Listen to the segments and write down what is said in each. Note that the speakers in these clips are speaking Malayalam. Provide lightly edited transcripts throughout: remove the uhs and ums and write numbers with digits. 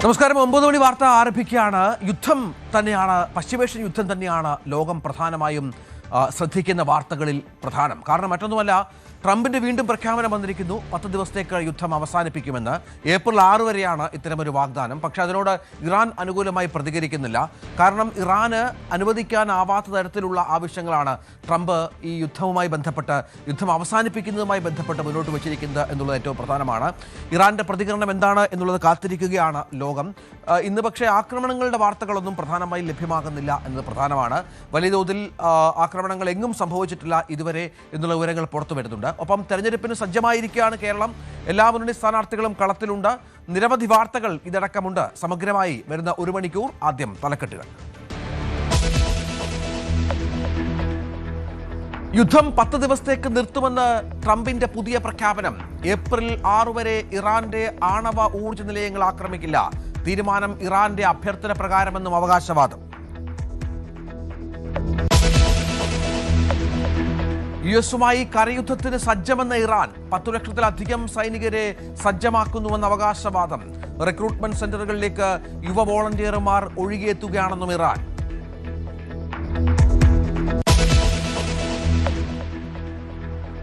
നമസ്കാരം. 9 മണി വാർത്ത ആരംഭിക്കുകയാണ്. യുദ്ധം തന്നെയാണ്, പശ്ചിമേഷ്യൻ യുദ്ധം തന്നെയാണ് ലോകം പ്രധാനമായും ശ്രദ്ധിക്കുന്ന വാർത്തകളിൽ പ്രധാനം. കാരണം മറ്റൊന്നുമല്ല, ട്രംപിന്റെ വീണ്ടും പ്രഖ്യാപനം വന്നിരിക്കുന്നു. 10 ദിവസത്തേക്ക് യുദ്ധം അവസാനിപ്പിക്കുമെന്ന്. ഏപ്രിൽ 6 വരെയാണ് ഇത്തരമൊരു വാഗ്ദാനം. പക്ഷേ അതിനോട് ഇറാൻ അനുകൂലമായി പ്രതികരിക്കുന്നില്ല. കാരണം ഇറാന് അനുവദിക്കാനാവാത്ത തരത്തിലുള്ള ആവശ്യങ്ങളാണ് ട്രംപ് ഈ യുദ്ധവുമായി ബന്ധപ്പെട്ട്, യുദ്ധം അവസാനിപ്പിക്കുന്നതുമായി ബന്ധപ്പെട്ട് മുന്നോട്ട് വച്ചിരിക്കുന്നത് എന്നുള്ളത് ഏറ്റവും പ്രധാനമാണ്. ഇറാന്റെ പ്രതികരണം എന്താണ് എന്നുള്ളത് കാത്തിരിക്കുകയാണ് ലോകം. ഇന്ന് പക്ഷേ ആക്രമണങ്ങളുടെ വാർത്തകളൊന്നും പ്രധാനമായി ലഭ്യമാകുന്നില്ല എന്നത് പ്രധാനമാണ്. വലിയ തോതിൽ ആക്രമണങ്ങൾ എങ്ങും സംഭവിച്ചിട്ടില്ല ഇതുവരെ എന്നുള്ള വിവരങ്ങൾ പുറത്തു വരുന്നുണ്ട്. ഒപ്പം തെരഞ്ഞെടുപ്പിന് സജ്ജമായിരിക്കുകയാണ് കേരളം. എല്ലാ മുന്നണി സ്ഥാനാർത്ഥികളും കളത്തിലുണ്ട്. നിരവധി വാർത്തകൾ ഇതടക്കമുണ്ട്. സമഗ്രമായി വരുന്ന 1 മണിക്കൂർ. ആദ്യം തലക്കെട്ടുകൾ. യുദ്ധം 10 ദിവസത്തേക്ക് നിർത്തുമെന്ന് ട്രംപിന്റെ പുതിയ പ്രഖ്യാപനം. ഏപ്രിൽ 6 വരെ ഇറാന്റെ ആണവ ഊർജ്ജ നിലയങ്ങൾ ആക്രമിക്കില്ല. തീരുമാനം ഇറാന്റെ അഭ്യർത്ഥന പ്രകാരമെന്നും അവകാശവാദം. യുഎസുമായി കരയുദ്ധത്തിന് സജ്ജമെന്ന ഇറാൻ. 10 ലക്ഷത്തിലധികം സൈനികരെ സജ്ജമാക്കുന്നുവെന്ന അവകാശവാദം. റിക്രൂട്ട്മെന്റ് സെന്ററുകളിലേക്ക് യുവ വോളണ്ടിയർമാർ ഒഴുകിയെത്തുകയാണെന്നും ഇറാൻ.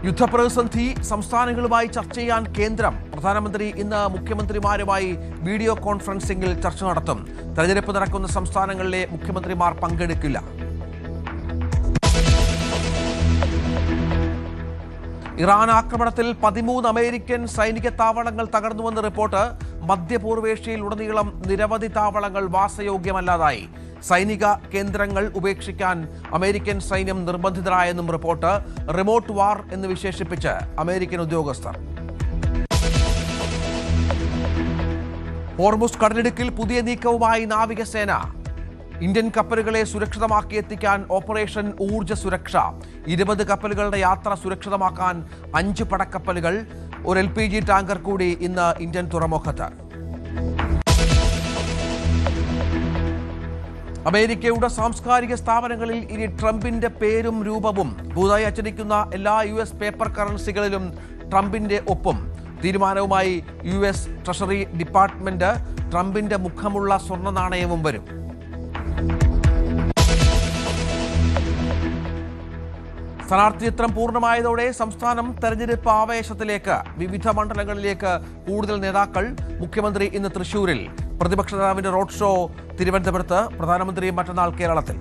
യുദ്ധപ്രതിസന്ധി സംസ്ഥാനങ്ങളുമായി ചർച്ച ചെയ്യാൻ കേന്ദ്രം. പ്രധാനമന്ത്രി ഇന്ന് മുഖ്യമന്ത്രിമാരുമായി വീഡിയോ കോൺഫറൻസിംഗിൽ ചർച്ച നടത്തും. തെരഞ്ഞെടുപ്പ് നടക്കുന്ന സംസ്ഥാനങ്ങളിലെ മുഖ്യമന്ത്രിമാർ പങ്കെടുക്കില്ല. ഇറാൻ ആക്രമണത്തിൽ 13 അമേരിക്കൻ സൈനിക താവളങ്ങൾ തകർന്നുവെന്ന് റിപ്പോർട്ട്. മധ്യപൂർവേഷ്യയിൽ ഉടനീളം നിരവധി താവളങ്ങൾ വാസയോഗ്യമല്ലാതായി. സൈനിക കേന്ദ്രങ്ങൾ ഉപേക്ഷിക്കാൻ അമേരിക്കൻ സൈന്യം നിർബന്ധിതരായെന്നും റിപ്പോർട്ട്. റിമോട്ട് വാർ എന്ന് വിശേഷിപ്പിച്ച് അമേരിക്കൻ ഉദ്യോഗസ്ഥർ. ഹോർമുസ് കടലിടുക്കിൽ പുതിയ നീക്കവുമായി നാവികസേന. ഇന്ത്യൻ കപ്പലുകളെ സുരക്ഷിതമാക്കി എത്തിക്കാൻ ഓപ്പറേഷൻ ഊർജ്ജ സുരക്ഷ. 20 കപ്പലുകളുടെ യാത്ര സുരക്ഷിതമാക്കാൻ 5 പടക്കപ്പലുകൾ. ഒരു LPG ടാങ്കർ കൂടി ഇന്ന് ഇന്ത്യൻ തുറമുഖത്ത്. അമേരിക്കയുടെ സാംസ്കാരിക സ്ഥാപനങ്ങളിൽ ഇനി ട്രംപിന്റെ പേരും രൂപവും. പുതുതായി അച്ചടിക്കുന്ന എല്ലാ US പേപ്പർ കറൻസികളിലും ട്രംപിന്റെ ഒപ്പും. തീരുമാനവുമായി US ട്രഷറി ഡിപ്പാർട്ട്മെന്റ്. ട്രംപിന്റെ മുഖമുള്ള സ്വർണ്ണ നാണയവും വരും. സ്ഥാനാർത്ഥി ചിത്രം പൂർണ്ണമായതോടെ സംസ്ഥാനം തെരഞ്ഞെടുപ്പ് ആവേശത്തിലേക്ക്. വിവിധ മണ്ഡലങ്ങളിലേക്ക് കൂടുതൽ നേതാക്കൾ. മുഖ്യമന്ത്രി ഇന്ന് തൃശൂരിൽ. പ്രതിപക്ഷ നേതാവിന്റെ റോഡ് ഷോ തിരുവനന്തപുരത്ത്. പ്രധാനമന്ത്രി മറ്റന്നാൾ കേരളത്തിൽ.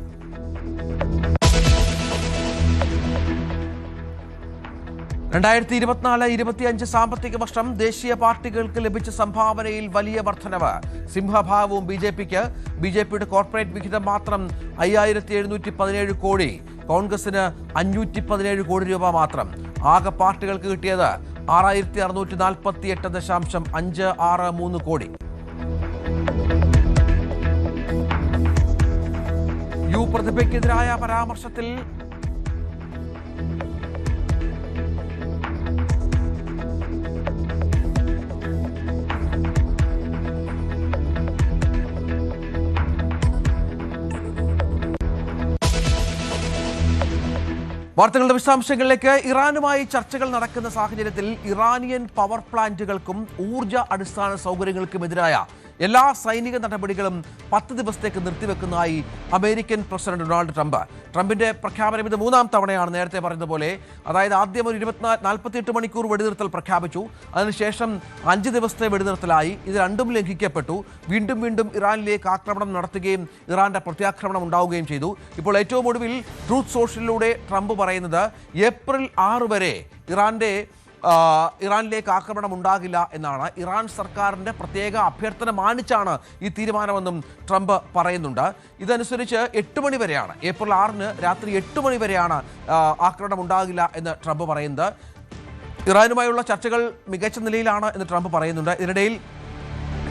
രണ്ടായിരത്തി 24-25 സാമ്പത്തിക വർഷം ദേശീയ പാർട്ടികൾക്ക് ലഭിച്ച സംഭാവനയിൽ വലിയ വർധനവ്. സിംഹഭാഗവും BJPക്ക്. BJPയുടെ കോർപ്പറേറ്റ് വിഹിതം മാത്രം 5717 കോടി. കോൺഗ്രസിന് 517 കോടി രൂപ മാത്രം. ആകെ പാർട്ടികൾക്ക് കിട്ടിയത് 6648.563 കോടി. പ്രതിഭയ്ക്കെതിരായ പരാമർശത്തിൽ വാർത്തകളുടെ വിശദാംശങ്ങളിലേക്ക്. ഇറാനുമായി ചർച്ചകൾ നടക്കുന്ന സാഹചര്യത്തിൽ ഇറാനിയൻ പവർ പ്ലാന്റുകൾക്കും ഊർജ്ജ അടിസ്ഥാന സൗകര്യങ്ങൾക്കുമെതിരായ എല്ലാ സൈനിക നടപടികളും 10 ദിവസത്തേക്ക് നിർത്തിവെക്കുന്നതായി അമേരിക്കൻ പ്രസിഡന്റ് ഡൊണാൾഡ് ട്രംപ്. ട്രംപിന്റെ പ്രഖ്യാപനം ഇത് 3ാം തവണയാണ്. നേരത്തെ പറഞ്ഞതുപോലെ, അതായത് ആദ്യം ഒരു 48 മണിക്കൂർ വെടിനിർത്തൽ പ്രഖ്യാപിച്ചു. അതിനുശേഷം 5 ദിവസത്തെ വെടിനിർത്തലായി. ഇത് രണ്ടും ലംഘിക്കപ്പെട്ടു. വീണ്ടും ഇറാനിലേക്ക് ആക്രമണം നടത്തുകയും ഇറാന്റെ പ്രത്യാക്രമണം ഉണ്ടാവുകയും ചെയ്തു. ഇപ്പോൾ ഏറ്റവും ഒടുവിൽ ട്രൂത്ത് സോഷ്യലിലൂടെ ട്രംപ് പറയുന്നത് ഏപ്രിൽ 6 വരെ ഇറാനിലേക്ക് ആക്രമണം ഉണ്ടാകില്ല എന്നാണ്. ഇറാൻ സർക്കാരിൻ്റെ പ്രത്യേക അഭ്യർത്ഥന മാനിച്ചാണ് ഈ തീരുമാനമെന്നും ട്രംപ് പറയുന്നുണ്ട്. ഇതനുസരിച്ച് 8 മണി വരെയാണ്, ഏപ്രിൽ 6 രാത്രി 8 മണി വരെയാണ് ആക്രമണം ഉണ്ടാകില്ല എന്ന് ട്രംപ് പറയുന്നത്. ഇറാനുമായുള്ള ചർച്ചകൾ മികച്ച നിലയിലാണ് എന്ന് ട്രംപ് പറയുന്നുണ്ട്. ഇതിനിടയിൽ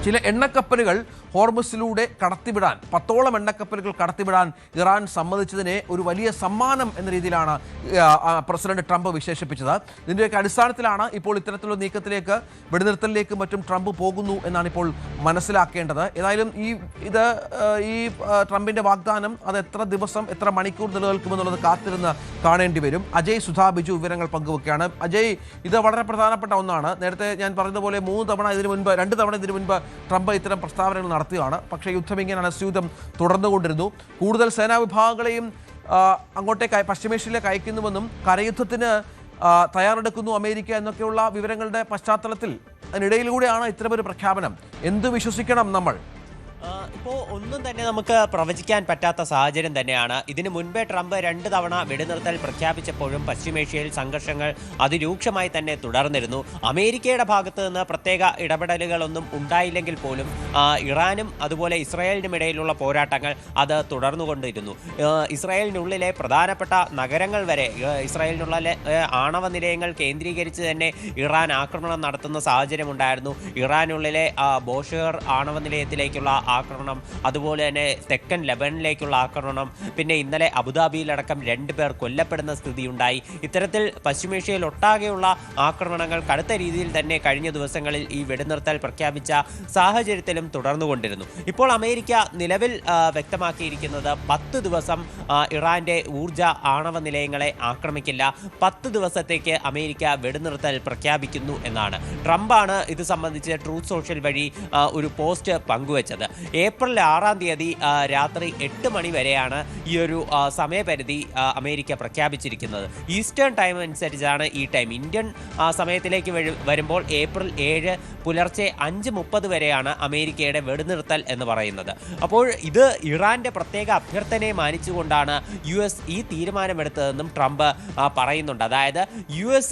ചില എണ്ണക്കപ്പലുകൾ ഹോർമുസിലൂടെ കടത്തിവിടാൻ, 10ഓളം എണ്ണക്കപ്പലുകൾ കടത്തിവിടാൻ ഇറാൻ സമ്മതിച്ചതിനെ ഒരു വലിയ സമ്മാനം എന്ന രീതിയിലാണ് പ്രസിഡന്റ് ട്രംപ് വിശേഷിപ്പിച്ചത്. ഇതിൻ്റെയൊക്കെ അടിസ്ഥാനത്തിലാണ് ഇപ്പോൾ ഇത്തരത്തിലുള്ള നീക്കത്തിലേക്ക്, വെടിനിർത്തലിലേക്ക് മറ്റും ട്രംപ് പോകുന്നു എന്നാണ് ഇപ്പോൾ മനസ്സിലാക്കേണ്ടത്. ഏതായാലും ഈ ട്രംപിന്റെ വാഗ്ദാനം അത് എത്ര ദിവസം, എത്ര മണിക്കൂർ നിലനിൽക്കുമെന്നുള്ളത് കാത്തിരുന്ന് കാണേണ്ടി വരും. അജയ് സുധാ ബിജു വിവരങ്ങൾ പങ്കുവെക്കുകയാണ്. അജയ്, ഇത് വളരെ പ്രധാനപ്പെട്ട ഒന്നാണ്. നേരത്തെ ഞാൻ പറഞ്ഞതുപോലെ 2 തവണ ഇതിനു മുൻപ് ട്രംപ് ഇത്തരം പ്രസ്താവനകൾ നടത്തുകയാണ്. പക്ഷേ യുദ്ധം ഇങ്ങനെ അനസ്യൂതം തുടർന്നുകൊണ്ടിരുന്നു. കൂടുതൽ സേനാ വിഭാഗങ്ങളെയും അങ്ങോട്ടേക്ക് പശ്ചിമേഷ്യയിലേക്ക് അയക്കുന്നുവെന്നും കരയുദ്ധത്തിന് തയ്യാറെടുക്കുന്നു അമേരിക്ക എന്നൊക്കെയുള്ള വിവരങ്ങളുടെ പശ്ചാത്തലത്തിൽ അതിനിടയിലൂടെയാണ് ഇത്തരമൊരു പ്രഖ്യാപനം. എന്ത് വിശ്വസിക്കണം നമ്മൾ? ഇപ്പോൾ ഒന്നും തന്നെ നമുക്ക് പ്രവചിക്കാൻ പറ്റാത്ത സാഹചര്യം തന്നെയാണ്. ഇതിനു മുൻപേ ട്രംപ് 2 തവണ വെടിനിർത്തൽ പ്രഖ്യാപിച്ചപ്പോഴും പശ്ചിമേഷ്യയിൽ സംഘർഷങ്ങൾ അതിരൂക്ഷമായി തന്നെ തുടർന്നിരുന്നു. അമേരിക്കയുടെ ഭാഗത്ത് നിന്ന് പ്രത്യേക ഇടപെടലുകളൊന്നും ഉണ്ടായില്ലെങ്കിൽ പോലും ഇറാനും അതുപോലെ ഇസ്രായേലിനുമിടയിലുള്ള പോരാട്ടങ്ങൾ അത് തുടർന്നുകൊണ്ടിരുന്നു. ഇസ്രായേലിനുള്ളിലെ പ്രധാനപ്പെട്ട നഗരങ്ങൾ വരെ ഇസ്രായേലിനുള്ള ആണവ നിലയങ്ങൾ കേന്ദ്രീകരിച്ച് തന്നെ ഇറാൻ ആക്രമണം നടത്തുന്ന സാഹചര്യമുണ്ടായിരുന്നു. ഇറാനുള്ളിലെ ബോഷേർ ആണവ നിലയത്തിലേക്കുള്ള ആക്രമണം, അതുപോലെ തന്നെ തെക്കൻ ലെബനനിലേക്കുള്ള ആക്രമണം, പിന്നെ ഇന്നലെ അബുദാബിയിലടക്കം 2 പേർ കൊല്ലപ്പെടുന്ന സ്ഥിതിയുണ്ടായി. ഇത്തരത്തിൽ പശ്ചിമേഷ്യയിൽ ഒട്ടാകെയുള്ള ആക്രമണങ്ങൾ കടുത്ത രീതിയിൽ തന്നെ കഴിഞ്ഞ ദിവസങ്ങളിൽ ഈ വെടിനിർത്തൽ പ്രഖ്യാപിച്ച സാഹചര്യത്തിലും തുടർന്നുകൊണ്ടിരുന്നു. ഇപ്പോൾ അമേരിക്ക നിലവിൽ വ്യക്തമാക്കിയിരിക്കുന്നത് 10 ദിവസം ഇറാന്റെ ഊർജ ആണവ നിലയങ്ങളെ ആക്രമിക്കില്ല, 10 ദിവസത്തേക്ക് അമേരിക്ക വെടിനിർത്തൽ പ്രഖ്യാപിക്കുന്നു എന്നാണ്. ട്രംപാണ് ഇത് സംബന്ധിച്ച് ട്രൂത്ത് സോഷ്യൽ വഴി ഒരു പോസ്റ്റ് പങ്കുവച്ചത്. ഏപ്രിൽ 6-ാം തീയതി രാത്രി 8 മണി വരെയാണ് ഈ ഒരു സമയപരിധി അമേരിക്ക പ്രഖ്യാപിച്ചിരിക്കുന്നത്. ഈസ്റ്റേൺ ടൈം അനുസരിച്ചാണ് ഈ ടൈം. ഇന്ത്യൻ സമയത്തിലേക്ക് വരുമ്പോൾ ഏപ്രിൽ 7 പുലർച്ചെ 5:30 വരെയാണ് അമേരിക്കയുടെ വെടിനിർത്തൽ എന്ന് പറയുന്നത്. അപ്പോൾ ഇത് ഇറാന്റെ പ്രത്യേക അഭ്യർത്ഥനയെ മാനിച്ചുകൊണ്ടാണ് US ഈ തീരുമാനമെടുത്തതെന്നും ട്രംപ് പറയുന്നുണ്ട്. അതായത് US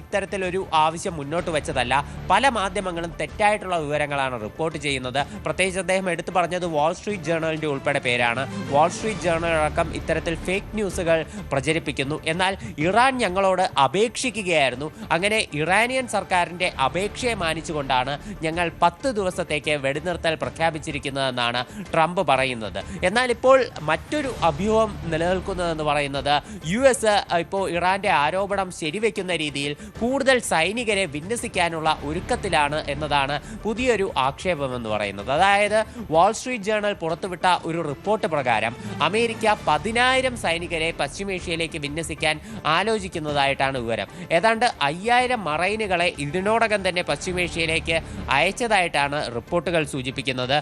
ഇത്തരത്തിലൊരു ആവശ്യം മുന്നോട്ട് വെച്ചതല്ല. പല മാധ്യമങ്ങളും തെറ്റായിട്ടുള്ള വിവരങ്ങളാണ് റിപ്പോർട്ട് ചെയ്യുന്നത്. പ്രത്യേകിച്ച് അദ്ദേഹം എടുത്തു പറഞ്ഞത് വാൾ സ്ട്രീറ്റ് ജേർണലിൻ്റെ ഉൾപ്പെടെ പേരാണ്. വാൾ സ്ട്രീറ്റ് ജേർണൽ അടക്കം ഇത്തരത്തിൽ ഫേക്ക് ന്യൂസുകൾ പ്രചരിപ്പിക്കുന്നു. എന്നാൽ ഇറാൻ ഞങ്ങളോട് അപേക്ഷിക്കുകയായിരുന്നു. അങ്ങനെ ഇറാനിയൻ സർക്കാരിൻ്റെ അപേക്ഷയെ മാനിച്ചുകൊണ്ടാണ് ഞങ്ങൾ 10 ദിവസത്തേക്ക് വെടിനിർത്തൽ പ്രഖ്യാപിച്ചിരിക്കുന്നതെന്നാണ് ട്രംപ് പറയുന്നത്. എന്നാൽ ഇപ്പോൾ മറ്റൊരു അഭ്യൂഹം നിലനിൽക്കുന്നതെന്ന് പറയുന്നത് US ഇപ്പോൾ ഇറാന്റെ ആരോപണം ശരിവെക്കുന്ന രീതിയിൽ കൂടുതൽ സൈനികരെ വിന്യസിക്കാനുള്ള ഒരുക്കത്തിലാണ് എന്നതാണ് പുതിയൊരു ആക്ഷേപമെന്ന് പറയുന്നത്. അതായത് വാൾ സ്ട്രീറ്റ് ജേർണൽ പുറത്തുവിട്ട ഒരു റിപ്പോർട്ട് പ്രകാരം അമേരിക്ക 10,000 സൈനികരെ പശ്ചിമേഷ്യയിലേക്ക് വിന്യസിക്കാൻ ആലോചിക്കുന്നതായിട്ടാണ് വിവരം. ഏതാണ്ട് 5,000 മറൈനുകളെ ഇതിനോടകം തന്നെ പശ്ചിമേഷ്യയിലേക്ക് അയച്ചതായിട്ടാണ് റിപ്പോർട്ടുകൾ സൂചിപ്പിക്കുന്നത്.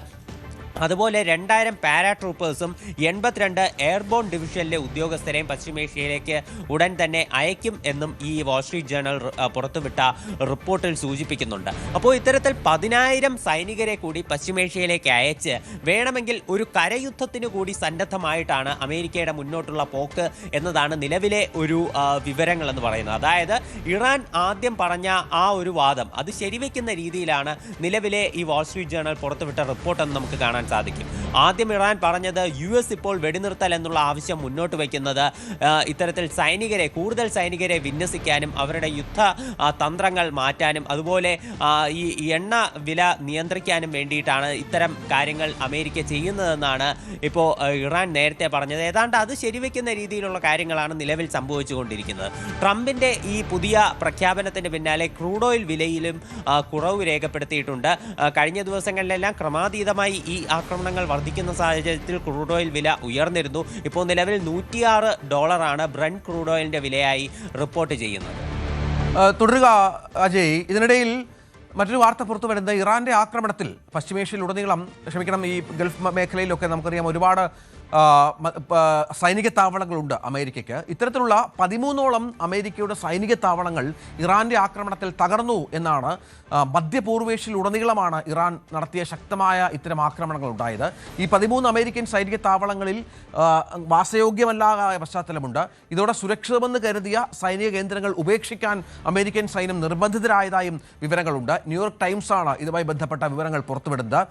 അതുപോലെ 2,000 പാരാട്രൂപ്പേഴ്സും 82 എയർബോൺ ഡിവിഷനിലെ ഉദ്യോഗസ്ഥരെയും പശ്ചിമേഷ്യയിലേക്ക് ഉടൻ തന്നെ അയക്കും എന്നും ഈ വാൾ സ്ട്രീറ്റ് ജേർണൽ പുറത്തുവിട്ട റിപ്പോർട്ടിൽ സൂചിപ്പിക്കുന്നുണ്ട്. അപ്പോൾ ഇത്തരത്തിൽ 10,000 സൈനികരെ കൂടി പശ്ചിമേഷ്യയിലേക്ക് അയച്ച് വേണമെങ്കിൽ ഒരു കരയുദ്ധത്തിന് കൂടി സന്നദ്ധമായിട്ടാണ് അമേരിക്കയുടെ മുന്നോട്ടുള്ള പോക്ക് എന്നതാണ് നിലവിലെ ഒരു വിവരങ്ങൾ എന്ന് പറയുന്നത്. അതായത് ഇറാൻ ആദ്യം പറഞ്ഞ ആ ഒരു വാദം അത് ശരിവെക്കുന്ന രീതിയിലാണ് നിലവിലെ ഈ വാൾ സ്ട്രീറ്റ് ജേർണൽ പുറത്തുവിട്ട റിപ്പോർട്ടെന്ന് നമുക്ക് കാണാൻ സാധിക്കും. ആദ്യം ഇറാൻ പറഞ്ഞത് US ഇപ്പോൾ വെടിനിർത്തൽ എന്നുള്ള ആവശ്യം മുന്നോട്ട് വയ്ക്കുന്നത് ഇത്തരത്തിൽ കൂടുതൽ സൈനികരെ വിന്യസിക്കാനും അവരുടെ യുദ്ധ തന്ത്രങ്ങൾ മാറ്റാനും അതുപോലെ ഈ എണ്ണ വില നിയന്ത്രിക്കാനും വേണ്ടിയിട്ടാണ് ഇത്തരം കാര്യങ്ങൾ അമേരിക്ക ചെയ്യുന്നതെന്നാണ് ഇപ്പോൾ ഇറാൻ നേരത്തെ പറഞ്ഞത്. ഏതാണ്ട് അത് ശരിവെക്കുന്ന രീതിയിലുള്ള കാര്യങ്ങളാണ് നിലവിൽ സംഭവിച്ചുകൊണ്ടിരിക്കുന്നത്. ട്രംപിൻ്റെ ഈ പുതിയ പ്രഖ്യാപനത്തിന് പിന്നാലെ ക്രൂഡ് ഓയിൽ വിലയിലും കുറവ് രേഖപ്പെടുത്തിയിട്ടുണ്ട്. കഴിഞ്ഞ ദിവസങ്ങളിലെല്ലാം ക്രമാതീതമായി ഈ ആക്രമണങ്ങൾ വർദ്ധിക്കുന്ന സാഹചര്യത്തിൽ ക്രൂഡ് ഓയിൽ വില ഉയർന്നിരുന്നു. ഇപ്പോൾ നിലവിൽ $106 ബ്രന്റ് ക്രൂഡ് ഓയിലിൻ്റെ വിലയായി റിപ്പോർട്ട് ചെയ്യുന്നത്. തുടരുക അജയ്. ഇതിനിടയിൽ മറ്റൊരു വാർത്ത പുറത്തു വരുന്നത് ഇറാന്റെ ആക്രമണത്തിൽ പശ്ചിമേഷ്യയിൽ ഉടനീളം ഈ ഗൾഫ് മേഖലയിലൊക്കെ നമുക്കറിയാം ഒരുപാട് സൈനിക താവളങ്ങളുണ്ട് അമേരിക്കയ്ക്ക്. ഇത്തരത്തിലുള്ള 13ഓളം അമേരിക്കയുടെ സൈനിക താവളങ്ങൾ ഇറാന്റെ ആക്രമണത്തിൽ തകർന്നു എന്നാണ്. മധ്യപൂർവേഷ്യയിൽ ഉടനീളമാണ് ഇറാൻ നടത്തിയ ശക്തമായ ഇത്തരം ആക്രമണങ്ങൾ ഉണ്ടായത്. ഈ 13 അമേരിക്കൻ സൈനിക താവളങ്ങളിൽ വാസയോഗ്യമല്ലാതായ പശ്ചാത്തലമുണ്ട്. ഇതോടെ സുരക്ഷിതമെന്ന് കരുതിയ സൈനിക കേന്ദ്രങ്ങൾ ഉപേക്ഷിക്കാൻ അമേരിക്കൻ സൈന്യം നിർബന്ധിതരായതായും വിവരങ്ങളുണ്ട്. ന്യൂയോർക്ക് ടൈംസാണ് ഇതുമായി ബന്ധപ്പെട്ട വിവരങ്ങൾ പുറത്തുവിടുന്നത്.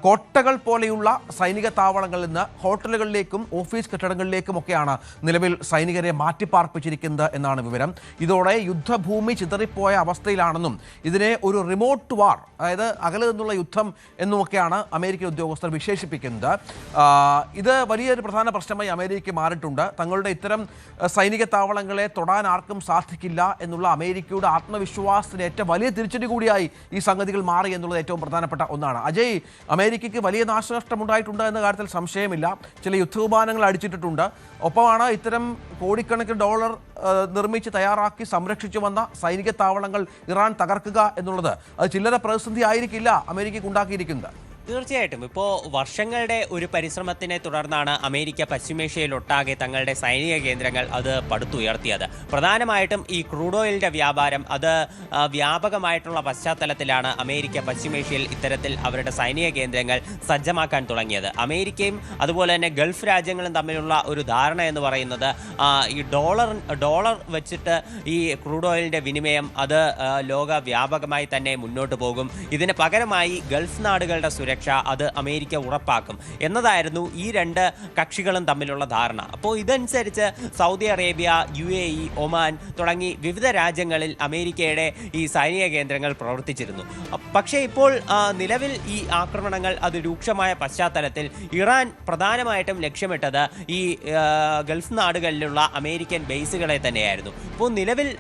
കോട്ടകൾ പോലെയുള്ള സൈനിക താവളങ്ങളിൽ നിന്ന് ഹോട്ടലുകളിലേക്കും ഓഫീസ് കെട്ടിടങ്ങളിലേക്കുമൊക്കെയാണ് നിലവിൽ സൈനികരെ മാറ്റിപ്പാർപ്പിച്ചിരിക്കുന്നത് എന്നാണ് വിവരം. ഇതോടെ യുദ്ധഭൂമി ചിതറിപ്പോയ അവസ്ഥയിലാണെന്നും ഇതിനെ ഒരു റിമോട്ട് വാർ, അതായത് അകലെ നിന്നുള്ള യുദ്ധം എന്നുമൊക്കെയാണ് അമേരിക്കൻ ഉദ്യോഗസ്ഥർ വിശേഷിപ്പിക്കുന്നത്. ഇത് വലിയൊരു പ്രധാന പ്രശ്നമായി അമേരിക്ക മാറിയിട്ടുണ്ട്. തങ്ങളുടെ ഇത്തരം സൈനിക താവളങ്ങളെ തൊടാൻ ആർക്കും സാധിക്കില്ല എന്നുള്ള അമേരിക്കയുടെ ആത്മവിശ്വാസത്തിന് ഏറ്റവും വലിയ തിരിച്ചടി കൂടിയായി ഈ സംഗതികൾ മാറി എന്നുള്ളത് ഏറ്റവും പ്രധാനപ്പെട്ട ഒന്നാണ്. അജയ്, അമേരിക്കയ്ക്ക് വലിയ നാശനഷ്ടമുണ്ടായിട്ടുണ്ട് എന്ന കാര്യത്തിൽ സംശയമില്ല. ചില ചില യുദ്ധവിമാനങ്ങൾ അടിച്ചിട്ടിട്ടുണ്ട്. ഒപ്പമാണ് ഇത്തരം കോടിക്കണക്കിന് ഡോളർ നിർമ്മിച്ച് തയ്യാറാക്കി സംരക്ഷിച്ചു വന്ന സൈനിക താവളങ്ങൾ ഇറാൻ തകർക്കുക എന്നുള്ളത് അത് ചില്ലറ പ്രതിസന്ധി ആയിരിക്കില്ല അമേരിക്കയ്ക്ക് ഉണ്ടാക്കിയിരിക്കുന്നത്. തീർച്ചയായിട്ടും ഇപ്പോൾ വർഷങ്ങളുടെ ഒരു പരിശ്രമത്തിനെ തുടർന്നാണ് അമേരിക്ക പശ്ചിമേഷ്യയിലൊട്ടാകെ തങ്ങളുടെ സൈനിക കേന്ദ്രങ്ങൾ അത് പടുത്തുയർത്തിയത്. പ്രധാനമായിട്ടും ഈ ക്രൂഡ് ഓയിലിൻ്റെ വ്യാപാരം അത് വ്യാപകമായിട്ടുള്ള പശ്ചാത്തലത്തിലാണ് അമേരിക്ക പശ്ചിമേഷ്യയിൽ ഇത്തരത്തിൽ അവരുടെ സൈനിക കേന്ദ്രങ്ങൾ സജ്ജമാക്കാൻ തുടങ്ങിയത്. അമേരിക്കയും അതുപോലെ തന്നെ ഗൾഫ് രാജ്യങ്ങളും തമ്മിലുള്ള ഒരു ധാരണ എന്ന് പറയുന്നത് ഈ ഡോളർ വെച്ചിട്ട് ഈ ക്രൂഡ് ഓയിലിൻ്റെ വിനിമയം അത് ലോകവ്യാപകമായി തന്നെ മുന്നോട്ട് പോകും. ഇതിന് പകരമായി ഗൾഫ് നാടുകളുടെ സുരക്ഷ അത് അമേരിക്ക ഉറപ്പാക്കും എന്നതായിരുന്നു ഈ രണ്ട് കക്ഷികളും തമ്മിലുള്ള ധാരണ. അപ്പോൾ ഇതനുസരിച്ച് സൗദി അറേബ്യ, UAE, ഒമാൻ തുടങ്ങി വിവിധ രാജ്യങ്ങളിൽ അമേരിക്കയുടെ ഈ സൈനിക കേന്ദ്രങ്ങൾ പ്രവർത്തിച്ചിരുന്നു. പക്ഷേ ഇപ്പോൾ നിലവിൽ ഈ ആക്രമണങ്ങൾ അത് രൂക്ഷമായ പശ്ചാത്തലത്തിൽ ഇറാൻ പ്രധാനമായിട്ടും ലക്ഷ്യമിട്ടത് ഈ ഗൾഫ് നാടുകളിലുള്ള അമേരിക്കൻ ബേസുകളെ തന്നെയായിരുന്നു. ഇപ്പോൾ നിലവിൽ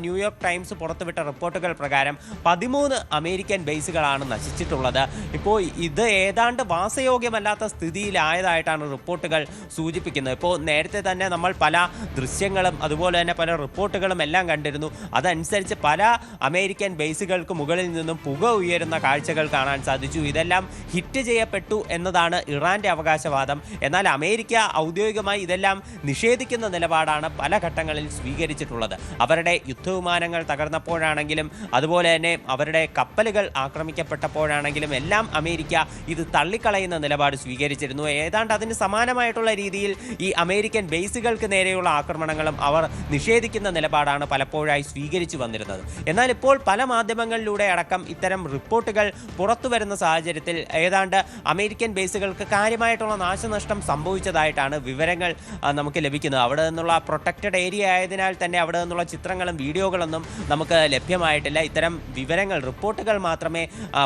ന്യൂയോർക്ക് ടൈംസ് പുറത്തുവിട്ട റിപ്പോർട്ടുകൾ പ്രകാരം 13 അമേരിക്കൻ ബേസുകളാണ് നശിച്ചിട്ടുള്ളത്. ഇപ്പോൾ ഇത് ഏതാണ്ട് വാസയോഗ്യമല്ലാത്ത സ്ഥിതിയിലായതായിട്ടാണ് റിപ്പോർട്ടുകൾ സൂചിപ്പിക്കുന്നത്. ഇപ്പോൾ നേരത്തെ തന്നെ നമ്മൾ പല ദൃശ്യങ്ങളും അതുപോലെ തന്നെ പല റിപ്പോർട്ടുകളും എല്ലാം കണ്ടിരുന്നു. അതനുസരിച്ച് പല അമേരിക്കൻ ബേസുകൾക്ക് മുകളിൽ നിന്നും പുക ഉയരുന്ന കാഴ്ചകൾ കാണാൻ സാധിച്ചു. ഇതെല്ലാം ഹിറ്റ് ചെയ്യപ്പെട്ടു എന്നതാണ് ഇറാന്റെ അവകാശവാദം. എന്നാൽ അമേരിക്ക ഔദ്യോഗികമായി ഇതെല്ലാം നിഷേധിക്കുന്ന നിലപാടാണ് പല ഘട്ടങ്ങളിൽ സ്വീകരിച്ചിട്ടുള്ളത്. അവരുടെ യുദ്ധവിമാനങ്ങൾ തകർന്നപ്പോഴാണെങ്കിലും അതുപോലെ തന്നെ അവരുടെ കപ്പലുകൾ ആക്രമിക്കപ്പെട്ടപ്പോഴാണെങ്കിലും എല്ലാം അമേരിക്ക ഇത് തള്ളിക്കളയുന്ന നിലപാട് സ്വീകരിച്ചിരുന്നു. ഏതാണ്ട് അതിന് സമാനമായിട്ടുള്ള രീതിയിൽ ഈ അമേരിക്കൻ ബേസുകൾക്ക് നേരെയുള്ള ആക്രമണങ്ങളും അവർ നിഷേധിക്കുന്ന നിലപാടാണ് പലപ്പോഴായി സ്വീകരിച്ചു വന്നിരുന്നത്. എന്നാൽ ഇപ്പോൾ പല മാധ്യമങ്ങളിലൂടെ അടക്കം ഇത്തരം റിപ്പോർട്ടുകൾ പുറത്തു വരുന്ന സാഹചര്യത്തിൽ ഏതാണ്ട് അമേരിക്കൻ ബേസുകൾക്ക് കാര്യമായിട്ടുള്ള നാശനഷ്ടം സംഭവിച്ചതായിട്ടാണ് വിവരങ്ങൾ നമുക്ക് ലഭിക്കുന്നത്. അവിടെ നിന്നുള്ള പ്രൊട്ടക്റ്റഡ് ഏരിയ ആയതിനാൽ തന്നെ അവിടെ നിന്നുള്ള ചിത്രങ്ങളും വീഡിയോകളൊന്നും നമുക്ക് ലഭ്യമായിട്ടില്ല. ഇത്തരം വിവരങ്ങൾ, റിപ്പോർട്ടുകൾ മാത്രമേ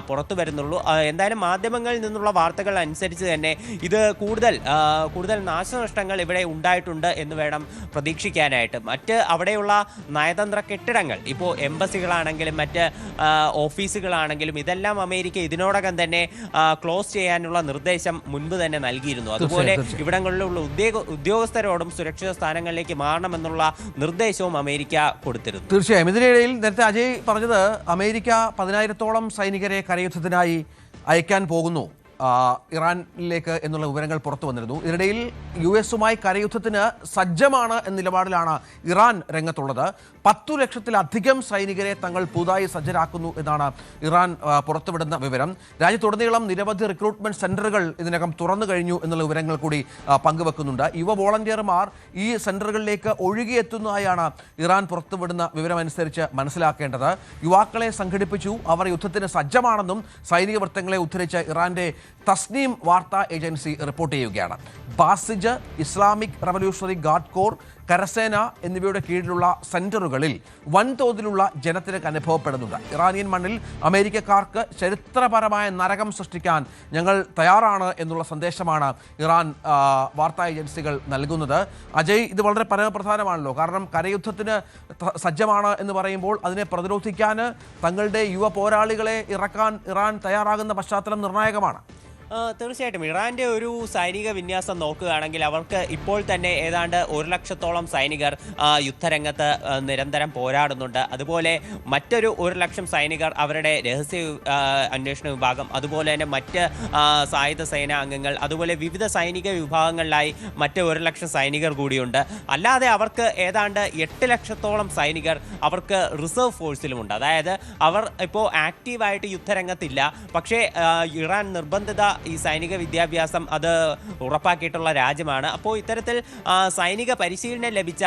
പുറത്തു വരുന്നുള്ളൂ. എന്തായാലും മാധ്യമങ്ങളിൽ നിന്നുള്ള വാർത്തകൾ അനുസരിച്ച് തന്നെ ഇത് കൂടുതൽ നാശനഷ്ടങ്ങൾ ഇവിടെ ഉണ്ടായിട്ടുണ്ട് എന്ന് വേണം പ്രതീക്ഷിക്കാനായിട്ട്. മറ്റ് അവിടെയുള്ള നയതന്ത്ര കെട്ടിടങ്ങൾ, ഇപ്പോൾ എംബസികളാണെങ്കിലും മറ്റ് ഓഫീസുകളാണെങ്കിലും ഇതെല്ലാം അമേരിക്ക ഇതിനോടകം തന്നെ ക്ലോസ് ചെയ്യാനുള്ള നിർദ്ദേശം മുൻപ് തന്നെ നൽകിയിരുന്നു. അതുപോലെ ഇവിടങ്ങളിലുള്ള ഉദ്യോഗസ്ഥരോടും സുരക്ഷിത സ്ഥാനങ്ങളിലേക്ക് മാറണമെന്നുള്ള നിർദ്ദേശവും അമേരിക്ക കൊടുത്തിരുന്നു. തീർച്ചയായും ഇതിനിടയിൽ നേരത്തെ അജയ് പറഞ്ഞത് അമേരിക്ക 10,000-ഓളം സൈനികരെ കരയുദ്ധത്തിനായി അയക്കാൻ പോകുന്നു ഇറാനിലേക്ക് എന്നുള്ള വിവരങ്ങൾ പുറത്തു വന്നിരുന്നു. ഇതിനിടയിൽ US-ഉമായി കരയുദ്ധത്തിന് സജ്ജമാണ് എന്ന നിലപാടിലാണ് ഇറാൻ രംഗത്തുള്ളത്. 10 ലക്ഷത്തിലധികം സൈനികരെ തങ്ങൾ പുതുതായി സജ്ജരാക്കുന്നു എന്നാണ് ഇറാൻ പുറത്തുവിടുന്ന വിവരം. രാജ്യത്തുടനീളം നിരവധി റിക്രൂട്ട്മെന്റ് സെന്ററുകൾ ഇതിനകം തുറന്നു കഴിഞ്ഞു എന്നുള്ള വിവരങ്ങൾ കൂടി പങ്കുവെക്കുന്നുണ്ട്. യുവ വോളണ്ടിയർമാർ ഈ സെന്ററുകളിലേക്ക് ഒഴുകിയെത്തുന്നതായാണ് ഇറാൻ പുറത്തുവിടുന്ന വിവരമനുസരിച്ച് മനസ്സിലാക്കേണ്ടത്. യുവാക്കളെ സംഘടിപ്പിച്ചു, അവർ യുദ്ധത്തിന് സജ്ജമാണെന്നും സൈനിക വൃത്തങ്ങളെ ഉദ്ധരിച്ച് ഇറാന്റെ തസ്നീം വാർത്താ ഏജൻസി റിപ്പോർട്ട് ചെയ്യുകയാണ്. ബാസിജ്, ഇസ്ലാമിക് റവല്യൂഷണറി ഗാർഡ് കോർ, കരസേന എന്നിവയുടെ കീഴിലുള്ള സെന്ററുകളിൽ വൻതോതിലുള്ള ജനത്തിരക്ക് അനുഭവപ്പെടുന്നുണ്ട്. ഇറാനിയൻ മണ്ണിൽ അമേരിക്കക്കാർക്ക് ചരിത്രപരമായ നരകം സൃഷ്ടിക്കാൻ ഞങ്ങൾ തയ്യാറാണ് എന്നുള്ള സന്ദേശമാണ് ഇറാൻ വാർത്താ ഏജൻസികൾ നൽകുന്നത്. അജയ്, ഇത് വളരെ പരമപ്രധാനമാണല്ലോ. കാരണം കരയുദ്ധത്തിന് സജ്ജമാണ് എന്ന് പറയുമ്പോൾ അതിനെ പ്രതിരോധിക്കാൻ തങ്ങളുടെ യുവ പോരാളികളെ ഇറക്കാൻ ഇറാൻ തയ്യാറാകുന്ന പശ്ചാത്തലം നിർണായകമാണ്. തീർച്ചയായിട്ടും ഇറാന്റെ ഒരു സൈനിക വിന്യാസം നോക്കുകയാണെങ്കിൽ അവർക്ക് ഇപ്പോൾ തന്നെ ഏതാണ്ട് 1 ലക്ഷത്തോളം സൈനികർ യുദ്ധരംഗത്ത് നിരന്തരം പോരാടുന്നുണ്ട്. അതുപോലെ മറ്റൊരു 1 ലക്ഷം സൈനികർ അവരുടെ രഹസ്യ അന്വേഷണ വിഭാഗം, അതുപോലെ തന്നെ മറ്റ് സായുധ സേനാ അംഗങ്ങൾ, അതുപോലെ വിവിധ സൈനിക വിഭാഗങ്ങളിലായി മറ്റ് 1 ലക്ഷം സൈനികർ കൂടിയുണ്ട്. അല്ലാതെ അവർക്ക് ഏതാണ്ട് 8 ലക്ഷത്തോളം സൈനികർ അവർക്ക് റിസർവ് ഫോഴ്സിലുമുണ്ട്. അതായത് അവർ ഇപ്പോൾ ആക്റ്റീവായിട്ട് യുദ്ധരംഗത്തില്ല, പക്ഷേ ഇറാൻ നിർബന്ധിത ഈ സൈനിക വിദ്യാഭ്യാസം അത് ഉറപ്പാക്കിയിട്ടുള്ള രാജ്യമാണ്. അപ്പോൾ ഇത്തരത്തിൽ സൈനിക പരിശീലനം ലഭിച്ച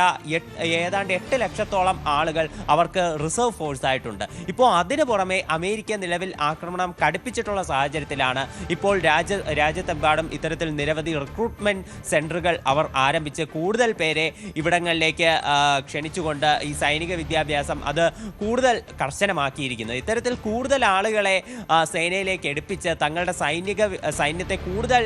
ഏതാണ്ട് 8 ലക്ഷത്തോളം ആളുകൾ അവർക്ക് റിസർവ് ഫോഴ്സ് ആയിട്ടുണ്ട്. ഇപ്പോൾ അതിനു പുറമെ അമേരിക്ക നിലവിൽ ആക്രമണം കടുപ്പിച്ചിട്ടുള്ള സാഹചര്യത്തിലാണ് ഇപ്പോൾ രാജ്യത്തെമ്പാടും ഇത്തരത്തിൽ നിരവധി റിക്രൂട്ട്മെന്റ് സെന്ററുകൾ അവർ ആരംഭിച്ച് കൂടുതൽ പേരെ ഇവിടങ്ങളിലേക്ക് ക്ഷണിച്ചുകൊണ്ട് ഈ സൈനിക വിദ്യാഭ്യാസം അത് കൂടുതൽ കർശനമാക്കിയിരിക്കുന്നത്. ഇത്തരത്തിൽ കൂടുതൽ ആളുകളെ സേനയിലേക്ക് എടുപ്പിച്ച് തങ്ങളുടെ സൈനിക സൈന്യത്തെ കൂടുതൽ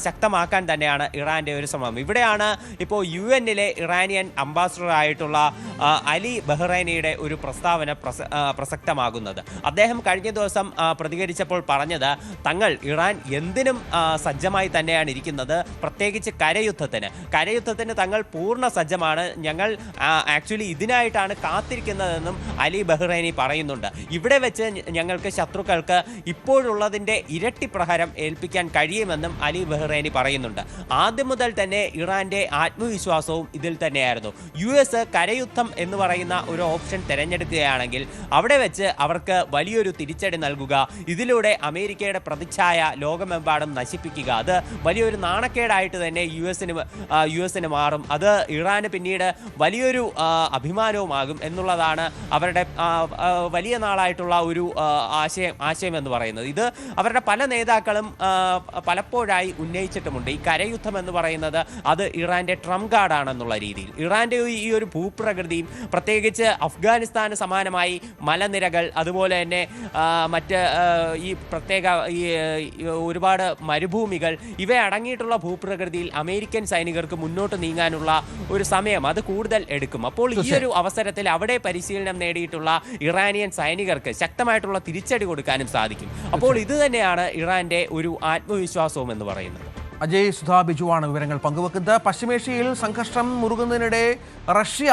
ശക്തമാക്കാൻ തന്നെയാണ് ഇറാന്റെ ഒരു ശ്രമം. ഇവിടെയാണ് ഇപ്പോൾ UN-ലെ ഇറാനിയൻ അംബാസഡർ ആയിട്ടുള്ള അലി ബഹ്റൈനിയുടെ ഒരു പ്രസ്താവന പ്രസക്തമാകുന്നത്. അദ്ദേഹം കഴിഞ്ഞ ദിവസം പ്രതികരിച്ചപ്പോൾ പറഞ്ഞത് തങ്ങൾ ഇറാൻ എന്തിനും സജ്ജമായി തന്നെയാണ് ഇരിക്കുന്നത്, പ്രത്യേകിച്ച് കരയുദ്ധത്തിന് തങ്ങൾ പൂർണ്ണ സജ്ജമാണ്, ഞങ്ങൾ ആക്ച്വലി ഇതിനായിട്ടാണ് കാത്തിരിക്കുന്നതെന്നും അലി ബഹ്റൈനി പറയുന്നുണ്ട്. ഇവിടെ വെച്ച് ഞങ്ങൾക്ക് ശത്രുക്കൾക്ക് ഇപ്പോഴുള്ളതിൻ്റെ ഇരട്ടി പ്രഹരം ഏൽപ്പിക്കാൻ കഴിയുമെന്നും അലി ബഹ്റൈനി പറയുന്നുണ്ട്. ആദ്യം മുതൽ തന്നെ ഇറാന്റെ ആത്മവിശ്വാസവും ഇതിൽ തന്നെയായിരുന്നു. US കരയുദ്ധം എന്ന് പറയുന്ന ഒരു ഓപ്ഷൻ തിരഞ്ഞെടുക്കുകയാണെങ്കിൽ അവിടെ വെച്ച് അവർക്ക് വലിയൊരു തിരിച്ചടി നൽകുക, ഇതിലൂടെ അമേരിക്കയുടെ പ്രതിച്ഛായ ലോകമെമ്പാടും നശിപ്പിക്കുക, അത് വലിയൊരു നാണക്കേടായിട്ട് തന്നെ യുഎസിന് മാറും. അത് ഇറാന് പിന്നീട് വലിയൊരു അഭിമാനവുമാകും എന്നുള്ളതാണ് അവരുടെ വലിയ നാളായിട്ടുള്ള ഒരു ആശയം എന്ന് പറയുന്നത്. ഇത് അവരുടെ പല നേതാക്കളും പലപ്പോഴായി ഉന്നയിച്ചിട്ടുമുണ്ട്. ഈ കരയുദ്ധം എന്ന് പറയുന്നത് അത് ഇറാന്റെ ട്രംപ് കാർഡാണെന്നുള്ള രീതിയിൽ. ഇറാന്റെ ഈ ഒരു ഭൂപ്രകൃതിയും പ്രത്യേകിച്ച് അഫ്ഗാനിസ്ഥാന് സമാനമായി മലനിരകൾ, അതുപോലെ തന്നെ മറ്റ് ഈ പ്രത്യേക ഈ ഒരുപാട് മരുഭൂമികൾ, ഇവ അടങ്ങിയിട്ടുള്ള ഭൂപ്രകൃതിയിൽ അമേരിക്കൻ സൈനികർക്ക് മുന്നോട്ട് നീങ്ങാനുള്ള ഒരു സമയം അത് കൂടുതൽ എടുക്കും. അപ്പോൾ ഈ ഒരു അവസരത്തിൽ അവിടെ പരിശീലനം നേടിയിട്ടുള്ള ഇറാനിയൻ സൈനികർക്ക് ശക്തമായിട്ടുള്ള തിരിച്ചടി കൊടുക്കാനും സാധിക്കും. അപ്പോൾ ഇത് തന്നെയാണ് ഇറാന്റെ ഒരു ആത്മവിശ്വാസവും എന്ന് പറയുന്നത്. അജയ് സുധാ ബിജുവാണ് വിവരങ്ങൾ പങ്കുവെക്കുന്നത്. പശ്ചിമേഷ്യയിൽ സംഘർഷം മുറുകുന്നതിനിടെ റഷ്യ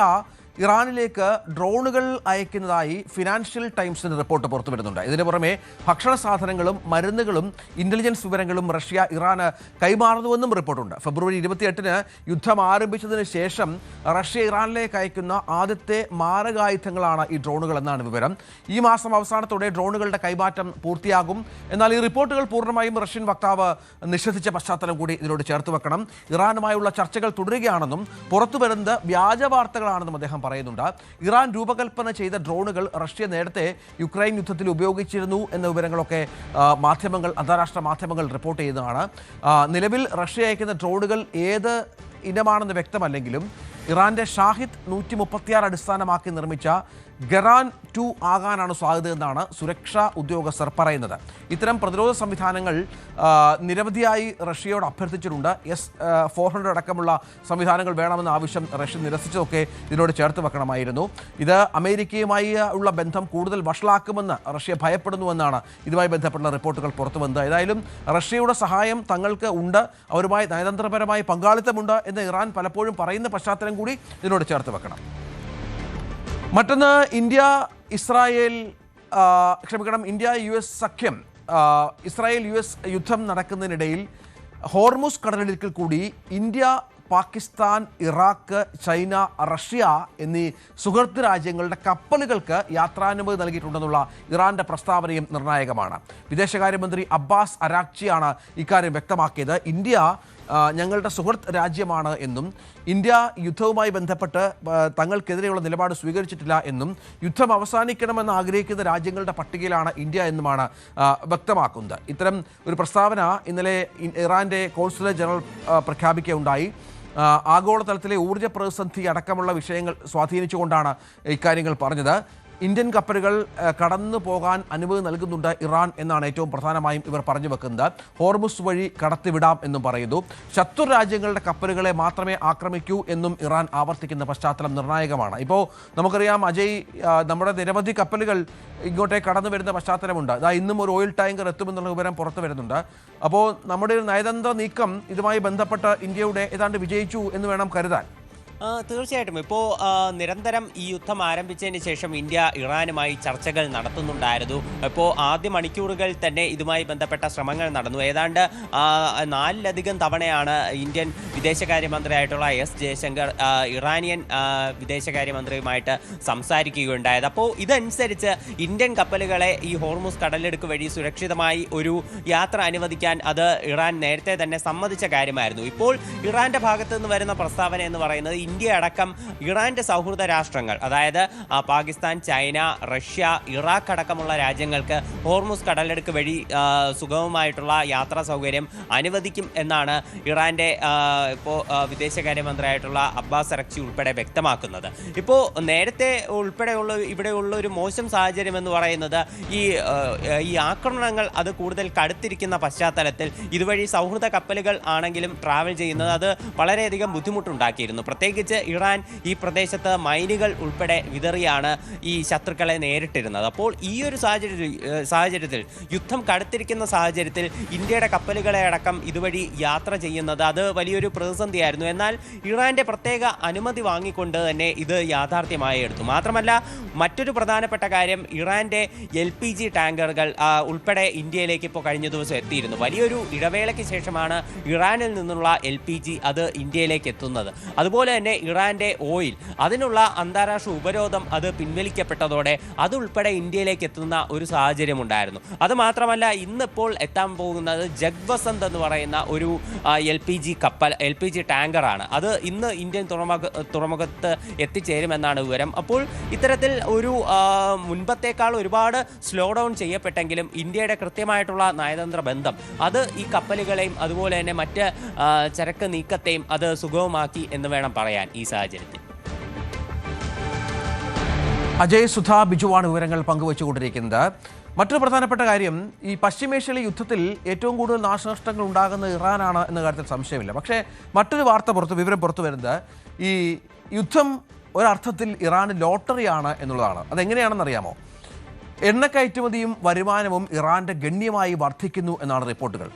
ഇറാനിലേക്ക് ഡ്രോണുകൾ അയക്കുന്നതായി ഫിനാൻഷ്യൽ ടൈംസിന് റിപ്പോർട്ട് പുറത്തുവരുന്നുണ്ട്. ഇതിന് പുറമെ ഭക്ഷണ സാധനങ്ങളും മരുന്നുകളും ഇന്റലിജൻസ് വിവരങ്ങളും റഷ്യ ഇറാന് കൈമാറുന്നുവെന്നും റിപ്പോർട്ടുണ്ട്. ഫെബ്രുവരി 28-ന് യുദ്ധം ആരംഭിച്ചതിന് ശേഷം റഷ്യ ഇറാനിലേക്ക് അയക്കുന്ന ആദ്യത്തെ മാരകായുധങ്ങളാണ് ഈ ഡ്രോണുകൾ എന്നാണ് വിവരം. ഈ മാസം അവസാനത്തോടെ ഡ്രോണുകളുടെ കൈമാറ്റം പൂർത്തിയാകും. എന്നാൽ ഈ റിപ്പോർട്ടുകൾ പൂർണ്ണമായും റഷ്യൻ വക്താവ് നിഷേധിച്ച പശ്ചാത്തലം കൂടി ഇതിനോട് ചേർത്ത് വെക്കണം. ഇറാനുമായുള്ള ചർച്ചകൾ തുടരുകയാണെന്നും പുറത്തുവരുന്നത് വ്യാജ വാർത്തകളാണെന്നും അദ്ദേഹം പറയുന്നുണ്ട്. ഇറാൻ രൂപകൽപ്പന ചെയ്ത ഡ്രോണുകൾ റഷ്യ നേരത്തെ യുക്രൈൻ യുദ്ധത്തിൽ ഉപയോഗിച്ചിരുന്നു എന്ന വിവരങ്ങളൊക്കെ അന്താരാഷ്ട്ര മാധ്യമങ്ങൾ റിപ്പോർട്ട് ചെയ്യുന്നതാണ്. നിലവിൽ റഷ്യ അയക്കുന്ന ഡ്രോണുകൾ ഏത് ഇനമാണെന്ന് വ്യക്തമല്ലെങ്കിലും ഇറാന്റെ ഷാഹിദ് 136 അടിസ്ഥാനമാക്കി നിർമ്മിച്ച ഗറാൻ 2 ആകാനാണ് സാധ്യതയെന്നാണ് സുരക്ഷാ ഉദ്യോഗസ്ഥർ പറയുന്നത്. ഇത്തരം പ്രതിരോധ സംവിധാനങ്ങൾ നിരവധിയായി റഷ്യയോട് അഭ്യർത്ഥിച്ചിട്ടുണ്ട്. S-400 അടക്കമുള്ള സംവിധാനങ്ങൾ വേണമെന്ന ആവശ്യം റഷ്യ നിരസിച്ചതൊക്കെ ഇതിനോട് ചേർത്ത് വെക്കണമായിരുന്നു. ഇത് അമേരിക്കയുമായി ഉള്ള ബന്ധം കൂടുതൽ വഷളാക്കുമെന്ന് റഷ്യ ഭയപ്പെടുന്നുവെന്നാണ് ഇതുമായി ബന്ധപ്പെട്ട റിപ്പോർട്ടുകൾ പുറത്തു വന്നത്. ഏതായാലും റഷ്യയുടെ സഹായം തങ്ങൾക്ക് ഉണ്ട്, അവരുമായി നയതന്ത്രപരമായി പങ്കാളിത്തമുണ്ട് എന്ന് ഇറാൻ പലപ്പോഴും പറയുന്ന പശ്ചാത്തലം കൂടി ഇതിനോട് ചേർത്ത് വെക്കണം. മറ്റൊന്ന്, ഇന്ത്യ-US സഖ്യം, ഇസ്രായേൽ-US യുദ്ധം നടക്കുന്നതിനിടയിൽ ഹോർമുസ് കടലിടുക്കിൽ കൂടി India, Pakistan, Iraq, China, Russia എന്നീ സുഹൃത്ത് രാജ്യങ്ങളുടെ കപ്പലുകൾക്ക് യാത്രാനുമതി നൽകിയിട്ടുണ്ടെന്നുള്ള ഇറാന്റെ പ്രസ്താവനയും നിർണായകമാണ്. വിദേശകാര്യമന്ത്രി അബ്ബാസ് അരാക്ചിയാണ് ഇക്കാര്യം വ്യക്തമാക്കിയത്. ഇന്ത്യ ഞങ്ങളുടെ സുഹൃത്ത് രാജ്യമാണ് എന്നും ഇന്ത്യ യുദ്ധവുമായി ബന്ധപ്പെട്ട് തങ്ങൾക്കെതിരെയുള്ള നിലപാട് സ്വീകരിച്ചിട്ടില്ല എന്നും യുദ്ധം അവസാനിക്കണമെന്ന് ആഗ്രഹിക്കുന്ന രാജ്യങ്ങളുടെ പട്ടികയിലാണ് ഇന്ത്യ എന്നുമാണ് വ്യക്തമാക്കുന്നത്. ഇത്തരം ഒരു പ്രസ്താവന ഇന്നലെ ഇറാന്റെ കോൺസുലേറ്റ് ജനറൽ പ്രഖ്യാപിക്കുകയുണ്ടായി. ആഗോളതലത്തിലെ ഊർജ്ജ പ്രതിസന്ധി അടക്കമുള്ള വിഷയങ്ങൾ സ്വാധീനിച്ചുകൊണ്ടാണ് ഇക്കാര്യങ്ങൾ പറഞ്ഞത്. ഇന്ത്യൻ കപ്പലുകൾ കടന്നു പോകാൻ അനുമതി നൽകുന്നുണ്ട് ഇറാൻ എന്നാണ് ഏറ്റവും പ്രധാനമായും ഇവർ പറഞ്ഞു വെക്കുന്നത്. ഹോർമുസ് വഴി കടത്തിവിടാം എന്നും പറയുന്നു. ശത്രു രാജ്യങ്ങളുടെ കപ്പലുകളെ മാത്രമേ ആക്രമിക്കൂ എന്നും ഇറാൻ ആവർത്തിക്കുന്ന പശ്ചാത്തലം നിർണായകമാണ്. ഇപ്പോൾ നമുക്കറിയാം അജയ്, നമ്മുടെ നിരവധി കപ്പലുകൾ ഇങ്ങോട്ടേക്ക് കടന്നു വരുന്ന പശ്ചാത്തലമുണ്ട്. ഇന്നും ഒരു ഓയിൽ ടാങ്കർ എത്തുമെന്നുള്ള വിവരം പുറത്തു വരുന്നുണ്ട്. അപ്പോൾ നമ്മുടെ ഒരു നയതന്ത്ര നീക്കം ഇതുമായി ബന്ധപ്പെട്ട് ഇന്ത്യയുടെ ഏതാണ്ട് വിജയിച്ചു എന്ന് വേണം കരുതാൻ. തീർച്ചയായിട്ടും ഇപ്പോൾ നിരന്തരം ഈ യുദ്ധം ആരംഭിച്ചതിന് ശേഷം ഇന്ത്യ ഇറാനുമായി ചർച്ചകൾ നടത്തുന്നുണ്ടായിരുന്നു. ഇപ്പോൾ ആദ്യ മണിക്കൂറുകൾ തന്നെ ഇതുമായി ബന്ധപ്പെട്ട ശ്രമങ്ങൾ നടന്നു. ഏതാണ്ട് 4ലധികം തവണയാണ് ഇന്ത്യൻ വിദേശകാര്യമന്ത്രിയായിട്ടുള്ള S ജയശങ്കർ ഇറാനിയൻ വിദേശകാര്യമന്ത്രിയുമായിട്ട് സംസാരിക്കുകയുണ്ടായത്. അപ്പോൾ ഇതനുസരിച്ച് ഇന്ത്യൻ കപ്പലുകളെ ഈ ഹോർമുസ് കടലെടുക്ക് വഴി സുരക്ഷിതമായി ഒരു യാത്ര അനുവദിക്കാൻ അത് ഇറാൻ നേരത്തെ തന്നെ സമ്മതിച്ച കാര്യമായിരുന്നു. ഇപ്പോൾ ഇറാന്റെ ഭാഗത്തു നിന്ന് വരുന്ന പ്രസ്താവന എന്ന് പറയുന്നത് ഇന്ത്യ അടക്കം ഇറാന്റെ സൗഹൃദ രാഷ്ട്രങ്ങൾ, അതായത് പാകിസ്ഥാൻ, ചൈന, റഷ്യ, ഇറാഖ് അടക്കമുള്ള രാജ്യങ്ങൾക്ക് ഹോർമുസ് കടലെടുക്ക് വഴി സുഗമമായിട്ടുള്ള യാത്രാ സൗകര്യം അനുവദിക്കും എന്നാണ് ഇറാന്റെ ഇപ്പോൾ വിദേശകാര്യമന്ത്രിയായിട്ടുള്ള അബ്ബാസ് അറക്ചി ഉൾപ്പെടെ വ്യക്തമാക്കുന്നത്. ഇപ്പോൾ നേരത്തെ ഇവിടെയുള്ള ഒരു മോശം സാഹചര്യം എന്ന് പറയുന്നത് ഈ ആക്രമണങ്ങൾ അത് കൂടുതൽ കടുത്തിരിക്കുന്ന പശ്ചാത്തലത്തിൽ ഇതുവഴി സൗഹൃദ കപ്പലുകൾ ആണെങ്കിലും ട്രാവൽ ചെയ്യുന്നത് അത് വളരെയധികം ബുദ്ധിമുട്ടുണ്ടാക്കിയിരുന്നു. പ്രത്യേകിച്ച് ഇറാൻ ഈ പ്രദേശത്ത് മൈനുകൾ ഉൾപ്പെടെ വിതറിയാണ് ഈ ശത്രുക്കളെ നേരിട്ടിരുന്നത്. അപ്പോൾ ഈ ഒരു സാഹചര്യത്തിൽ യുദ്ധം കടുത്തിരിക്കുന്ന സാഹചര്യത്തിൽ ഇന്ത്യയുടെ കപ്പലുകളെ അടക്കം ഇതുവഴി യാത്ര ചെയ്യുന്നത് അത് വലിയൊരു പ്രതിസന്ധിയായിരുന്നു. എന്നാൽ ഇറാന്റെ പ്രത്യേക അനുമതി വാങ്ങിക്കൊണ്ട് തന്നെ ഇത് യാഥാർത്ഥ്യമായി എടുത്തു. മാത്രമല്ല മറ്റൊരു പ്രധാനപ്പെട്ട കാര്യം, ഇറാന്റെ LPG ടാങ്കറുകൾ ഉൾപ്പെടെ ഇന്ത്യയിലേക്ക് ഇപ്പോൾ കഴിഞ്ഞ ദിവസം എത്തിയിരുന്നു. വലിയൊരു ഇടവേളയ്ക്ക് ശേഷമാണ് ഇറാനിൽ നിന്നുള്ള LPG അത് ഇന്ത്യയിലേക്ക് എത്തുന്നത്. അതുപോലെ തന്നെ ഇറാന്റെ ഓയിൽ, അതിനുള്ള അന്താരാഷ്ട്ര ഉപരോധം അത് പിൻവലിക്കപ്പെട്ടതോടെ അതുൾപ്പെടെ ഇന്ത്യയിലേക്ക് എത്തുന്ന ഒരു സാഹചര്യം ഉണ്ടായിരുന്നു. അതുമാത്രമല്ല ഇന്നിപ്പോൾ എത്താൻ പോകുന്നത് ജഗ്വസന്ത് എന്ന് പറയുന്ന ഒരു LPG ടാങ്കറാണ്. അത് ഇന്ന് ഇന്ത്യൻ തുറമുഖത്ത് എത്തിച്ചേരുമെന്നാണ് വിവരം. അപ്പോൾ ഇത്തരത്തിൽ ഒരു മുൻപത്തേക്കാൾ ഒരുപാട് സ്ലോ ഡൗൺ ചെയ്യപ്പെട്ടെങ്കിലും ഇന്ത്യയുടെ കൃത്യമായിട്ടുള്ള നയതന്ത്ര ബന്ധം അത് ഈ കപ്പലുകളെയും അതുപോലെ തന്നെ മറ്റ് ചരക്ക് നീക്കത്തെയും അത് സുഗമമാക്കി എന്ന് വേണം പറയാൻ ഈ സാഹചര്യത്തിൽ. അജയ്, സുധാ, ബിജുവാണ് വിവരങ്ങൾ പങ്കുവച്ചുകൊണ്ടിരിക്കുന്നത്. മറ്റൊരു പ്രധാനപ്പെട്ട കാര്യം, ഈ പശ്ചിമേഷ്യയിലെ യുദ്ധത്തിൽ ഏറ്റവും കൂടുതൽ നാശനഷ്ടങ്ങൾ ഉണ്ടാകുന്നത് ഇറാനാണ് എന്ന കാര്യത്തിൽ സംശയമില്ല. പക്ഷേ മറ്റൊരു വിവരം പുറത്തു വരുന്നത് ഈ യുദ്ധം ഒരർത്ഥത്തിൽ ഇറാന് ലോട്ടറിയാണ് എന്നുള്ളതാണ്. അതെങ്ങനെയാണെന്നറിയാമോ? എണ്ണക്കയറ്റുമതിയും വരുമാനവും ഇറാന്റെ ഗണ്യമായി വർദ്ധിക്കുന്നു എന്നാണ് റിപ്പോർട്ടുകൾ.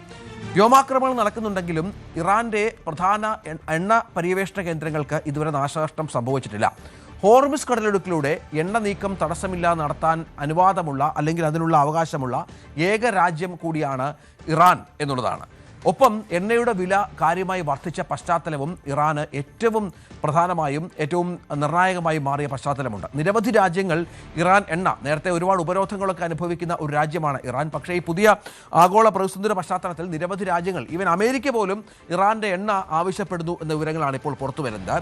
വ്യോമാക്രമണങ്ങൾ നടക്കുന്നുണ്ടെങ്കിലും ഇറാന്റെ പ്രധാന എണ്ണ പര്യവേഷണ കേന്ദ്രങ്ങൾക്ക് ഇതുവരെ നാശനഷ്ടം സംഭവിച്ചിട്ടില്ല. ഹോർമുസ് കടലിടുക്കിലൂടെ എണ്ണ നീക്കം തടസ്സമില്ലാതെ നടത്താൻ അനുവാദമുള്ള അല്ലെങ്കിൽ അതിനുള്ള അവകാശമുള്ള ഏക രാജ്യം കൂടിയാണ് ഇറാൻ എന്നുള്ളതാണ്. ഒപ്പം എണ്ണയുടെ വില കാര്യമായി വർദ്ധിച്ച പശ്ചാത്തലവും ഇറാന് ഏറ്റവും പ്രധാനമായും ഏറ്റവും നിർണായകമായി മാറിയ പശ്ചാത്തലമുണ്ട്. നിരവധി രാജ്യങ്ങൾ ഇറാൻ എണ്ണ, നേരത്തെ ഒരുപാട് ഉപരോധങ്ങളൊക്കെ അനുഭവിക്കുന്ന ഒരു രാജ്യമാണ് ഇറാൻ. പക്ഷേ ഈ പുതിയ ആഗോള പ്രതിസന്ധിയുടെ പശ്ചാത്തലത്തിൽ നിരവധി രാജ്യങ്ങൾ, ഈവൻ അമേരിക്ക പോലും ഇറാന്റെ എണ്ണ ആവശ്യപ്പെടുന്നു എന്ന വിവരങ്ങളാണ് ഇപ്പോൾ പുറത്തു വരുന്നത്.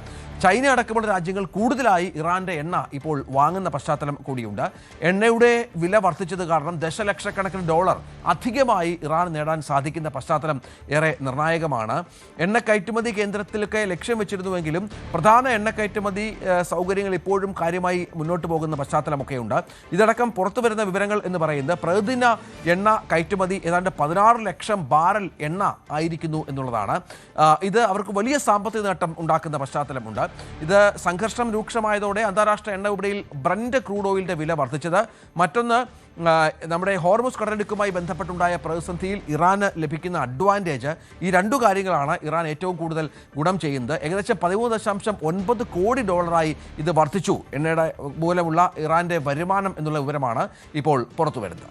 ചൈന അടക്കമുള്ള രാജ്യങ്ങൾ കൂടുതലായി ഇറാന്റെ എണ്ണ ഇപ്പോൾ വാങ്ങുന്ന പശ്ചാത്തലം കൂടിയുണ്ട്. എണ്ണയുടെ വില വർദ്ധിച്ചത് കാരണം ദശലക്ഷക്കണക്കിന് ഡോളർ അധികമായി ഇറാൻ നേടാൻ സാധിക്കുന്ന പശ്ചാത്തലം ഏറെ നിർണായകമാണ്. എണ്ണ കയറ്റുമതി കേന്ദ്രത്തിലൊക്കെ ലക്ഷ്യം വെച്ചിരുന്നുവെങ്കിലും പ്രധാന എണ്ണ കയറ്റുമതി സൗകര്യങ്ങൾ ഇപ്പോഴും കാര്യമായി മുന്നോട്ട് പോകുന്ന പശ്ചാത്തലമൊക്കെയുണ്ട്. ഇതടക്കം പുറത്തു വരുന്ന വിവരങ്ങൾ എന്ന് പറയുന്നത് പ്രതിദിന എണ്ണ കയറ്റുമതി ഏതാണ്ട് 16 ലക്ഷം ബാരൽ എണ്ണ ആയിരിക്കുന്നു എന്നുള്ളതാണ്. ഇത് അവർക്ക് വലിയ സാമ്പത്തിക നേട്ടം ഉണ്ടാക്കുന്ന പശ്ചാത്തലമുണ്ട്. ഇത് സംഘർഷം രൂക്ഷമായതോടെ അന്താരാഷ്ട്ര എണ്ണ വിപണിയിൽ ബ്രന്റ് ക്രൂഡ് ഓയിലിന്റെ വില വർദ്ധിച്ചത്. മറ്റൊന്ന്, നമ്മുടെ ഹോർമുസ് കടലിടുക്കുമായി ബന്ധപ്പെട്ടുണ്ടായ പ്രതിസന്ധിയിൽ ഇറാന് ലഭിക്കുന്ന അഡ്വാൻറ്റേജ്. ഈ രണ്ടു കാര്യങ്ങളാണ് ഇറാൻ ഏറ്റവും കൂടുതൽ ഗുണം ചെയ്യുന്നത്. ഏകദേശം 13.9 കോടി ഡോളറായി ഇത് വർദ്ധിച്ചു. എണ്ണയുടെ മൂലമുള്ള ഇറാന്റെ വരുമാനം എന്നുള്ള വിവരമാണ് ഇപ്പോൾ പുറത്തു വരുന്നത്.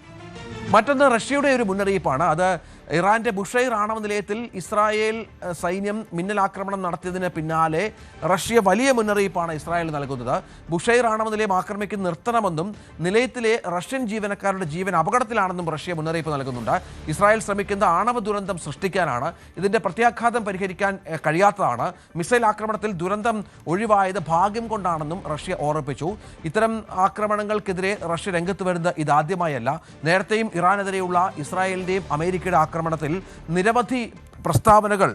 മറ്റൊന്ന് റഷ്യയുടെ ഒരു മുന്നറിയിപ്പാണ്. അത് ഇറാന്റെ ബുഷൈർ ആണവ നിലയത്തിൽ ഇസ്രായേൽ സൈന്യം മിന്നലാക്രമണം നടത്തിയതിന് പിന്നാലെ റഷ്യ വലിയ മുന്നറിയിപ്പാണ് ഇസ്രായേൽ നൽകുന്നത്. ബുഷൈർ ആണവ നിലയം ആക്രമിക്കുന്ന നിർത്തണമെന്നും നിലയത്തിലെ റഷ്യൻ ജീവനക്കാരുടെ ജീവൻ അപകടത്തിലാണെന്നും റഷ്യ മുന്നറിയിപ്പ് നൽകുന്നുണ്ട്. ഇസ്രായേൽ ശ്രമിക്കുന്ന ആണവ ദുരന്തം സൃഷ്ടിക്കാനാണ്. ഇതിന്റെ പ്രത്യാഘാതം പരിഹരിക്കാൻ കഴിയാത്തതാണ്. മിസൈൽ ആക്രമണത്തിൽ ദുരന്തം ഒഴിവായത് ഭാഗ്യം കൊണ്ടാണെന്നും റഷ്യ ഓർമ്മിപ്പിച്ചു. ഇത്തരം ആക്രമണങ്ങൾക്കെതിരെ റഷ്യ രംഗത്ത് വരുന്നത് ഇതാദ്യമായല്ല. നേരത്തെയും ഇറാനെതിരെയുള്ള ഇസ്രായേലിന്റെയും അമേരിക്കയുടെ ആക്രമണത്തിൽ നിരവധി പ്രസ്താവനകൾ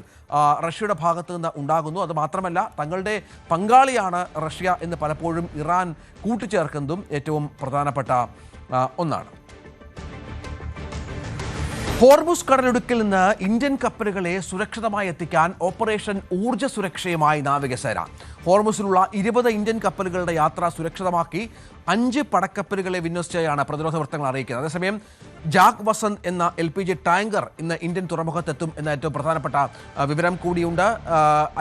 റഷ്യയുടെ ഭാഗത്തു നിന്ന് ഉണ്ടാകുന്നു. അത് മാത്രമല്ല, തങ്ങളുടെ പങ്കാളിയാണ് റഷ്യ എന്ന് പലപ്പോഴും ഇറാൻ കൂട്ടിച്ചേർക്കുന്നതും ഏറ്റവും പ്രധാനപ്പെട്ട ഒന്നാണ്. ഹോർമുസ് കടലിടുക്കിൽ നിന്ന് ഇന്ത്യൻ കപ്പലുകളെ സുരക്ഷിതമായി എത്തിക്കാൻ ഓപ്പറേഷൻ ഊർജ്ജ സുരക്ഷയുമായി നാവികസേന. ഹോർമുസിലുള്ള 20 ഇന്ത്യൻ കപ്പലുകളുടെ യാത്ര സുരക്ഷിതമാക്കി 5 പടക്കപ്പലുകളെ വിന്യസിച്ചാണ് പ്രതിരോധ വൃത്തങ്ങൾ അറിയിക്കുന്നത്. അതേസമയം ജാഗ് വസന്ത് എന്ന LPG ടാങ്കർ ഇന്ന് ഇന്ത്യൻ തുറമുഖത്തെത്തും എന്ന ഏറ്റവും പ്രധാനപ്പെട്ട വിവരം കൂടിയുണ്ട്.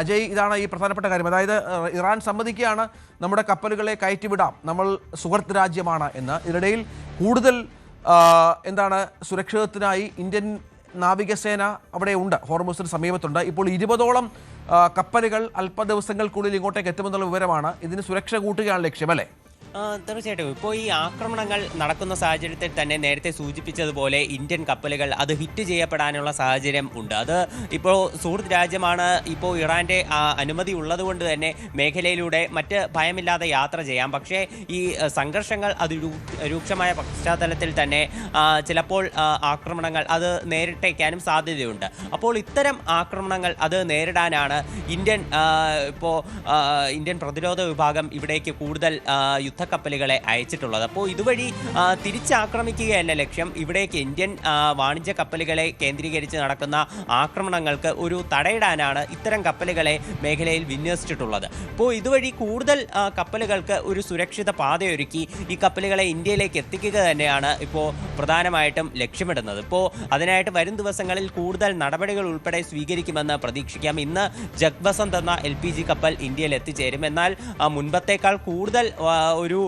അജയ്, ഇതാണ് ഈ പ്രധാനപ്പെട്ട കാര്യം. അതായത് ഇറാൻ സമ്മതിക്കുകയാണ് നമ്മുടെ കപ്പലുകളെ കയറ്റിവിടാം, നമ്മൾ സുഹൃത്ത് രാജ്യമാണ് എന്ന്. ഇതിനിടയിൽ കൂടുതൽ സുരക്ഷിതത്തിനായി ഇന്ത്യൻ നാവികസേന അവിടെ ഉണ്ട്, ഹോർമുസിന് സമീപത്തുണ്ട്. ഇപ്പോൾ 20ഓളം കപ്പലുകൾ അല്പ ദിവസങ്ങൾക്കുള്ളിൽ ഇങ്ങോട്ടേക്ക് എത്തുമെന്നുള്ള വിവരമാണ്. ഇതിന് സുരക്ഷ കൂട്ടുകയാണ് ലക്ഷ്യം, അല്ലേ? തീർച്ചയായിട്ടും ഇപ്പോൾ ഈ ആക്രമണങ്ങൾ നടക്കുന്ന സാഹചര്യത്തിൽ തന്നെ നേരത്തെ സൂചിപ്പിച്ചതുപോലെ ഇന്ത്യൻ കപ്പലുകൾ അത് ഹിറ്റ് ചെയ്യപ്പെടാനുള്ള സാഹചര്യം ഉണ്ട്. അത് ഇപ്പോൾ സുഹൃത്ത് രാജ്യമാണ്. ഇപ്പോൾ ഇറാൻ്റെ അനുമതി ഉള്ളതുകൊണ്ട് തന്നെ മേഖലയിലൂടെ മറ്റ് ഭയമില്ലാതെ യാത്ര ചെയ്യാം. പക്ഷേ ഈ സംഘർഷങ്ങൾ അത് രൂക്ഷമായ പശ്ചാത്തലത്തിൽ തന്നെ ചിലപ്പോൾ ആക്രമണങ്ങൾ അത് നേരിട്ടേക്കാനും സാധ്യതയുണ്ട്. അപ്പോൾ ഇത്തരം ആക്രമണങ്ങൾ അത് നേരിടാനാണ് ഇന്ത്യൻ പ്രതിരോധ വിഭാഗം ഇവിടേക്ക് കൂടുതൽ യുദ്ധക്കപ്പലുകളെ അയച്ചിട്ടുള്ളത്. അപ്പോൾ ഇതുവഴി തിരിച്ചാക്രമിക്കുകയല്ല ലക്ഷ്യം. ഇവിടേക്ക് ഇന്ത്യൻ വാണിജ്യ കപ്പലുകളെ കേന്ദ്രീകരിച്ച് നടക്കുന്ന ആക്രമണങ്ങൾക്ക് ഒരു തടയിടാനാണ് ഇത്തരം കപ്പലുകളെ മേഖലയിൽ വിന്യസിച്ചിട്ടുള്ളത്. അപ്പോൾ ഇതുവഴി കൂടുതൽ കപ്പലുകൾക്ക് ഒരു സുരക്ഷിത പാതയൊരുക്കി ഈ കപ്പലുകളെ ഇന്ത്യയിലേക്ക് എത്തിക്കുക തന്നെയാണ് ഇപ്പോൾ പ്രധാനമായിട്ടും ലക്ഷ്യമിടുന്നത്. ഇപ്പോൾ അതിനായിട്ട് വരും ദിവസങ്ങളിൽ കൂടുതൽ നടപടികൾ ഉൾപ്പെടെ സ്വീകരിക്കുമെന്ന് പ്രതീക്ഷിക്കാം. ഇന്ന് ജഗ്ബസന്ത് എന്ന LPG കപ്പൽ ഇന്ത്യയിൽ എത്തിച്ചേരും. എന്നാൽ മുൻപത്തേക്കാൾ കൂടുതൽ ഒരു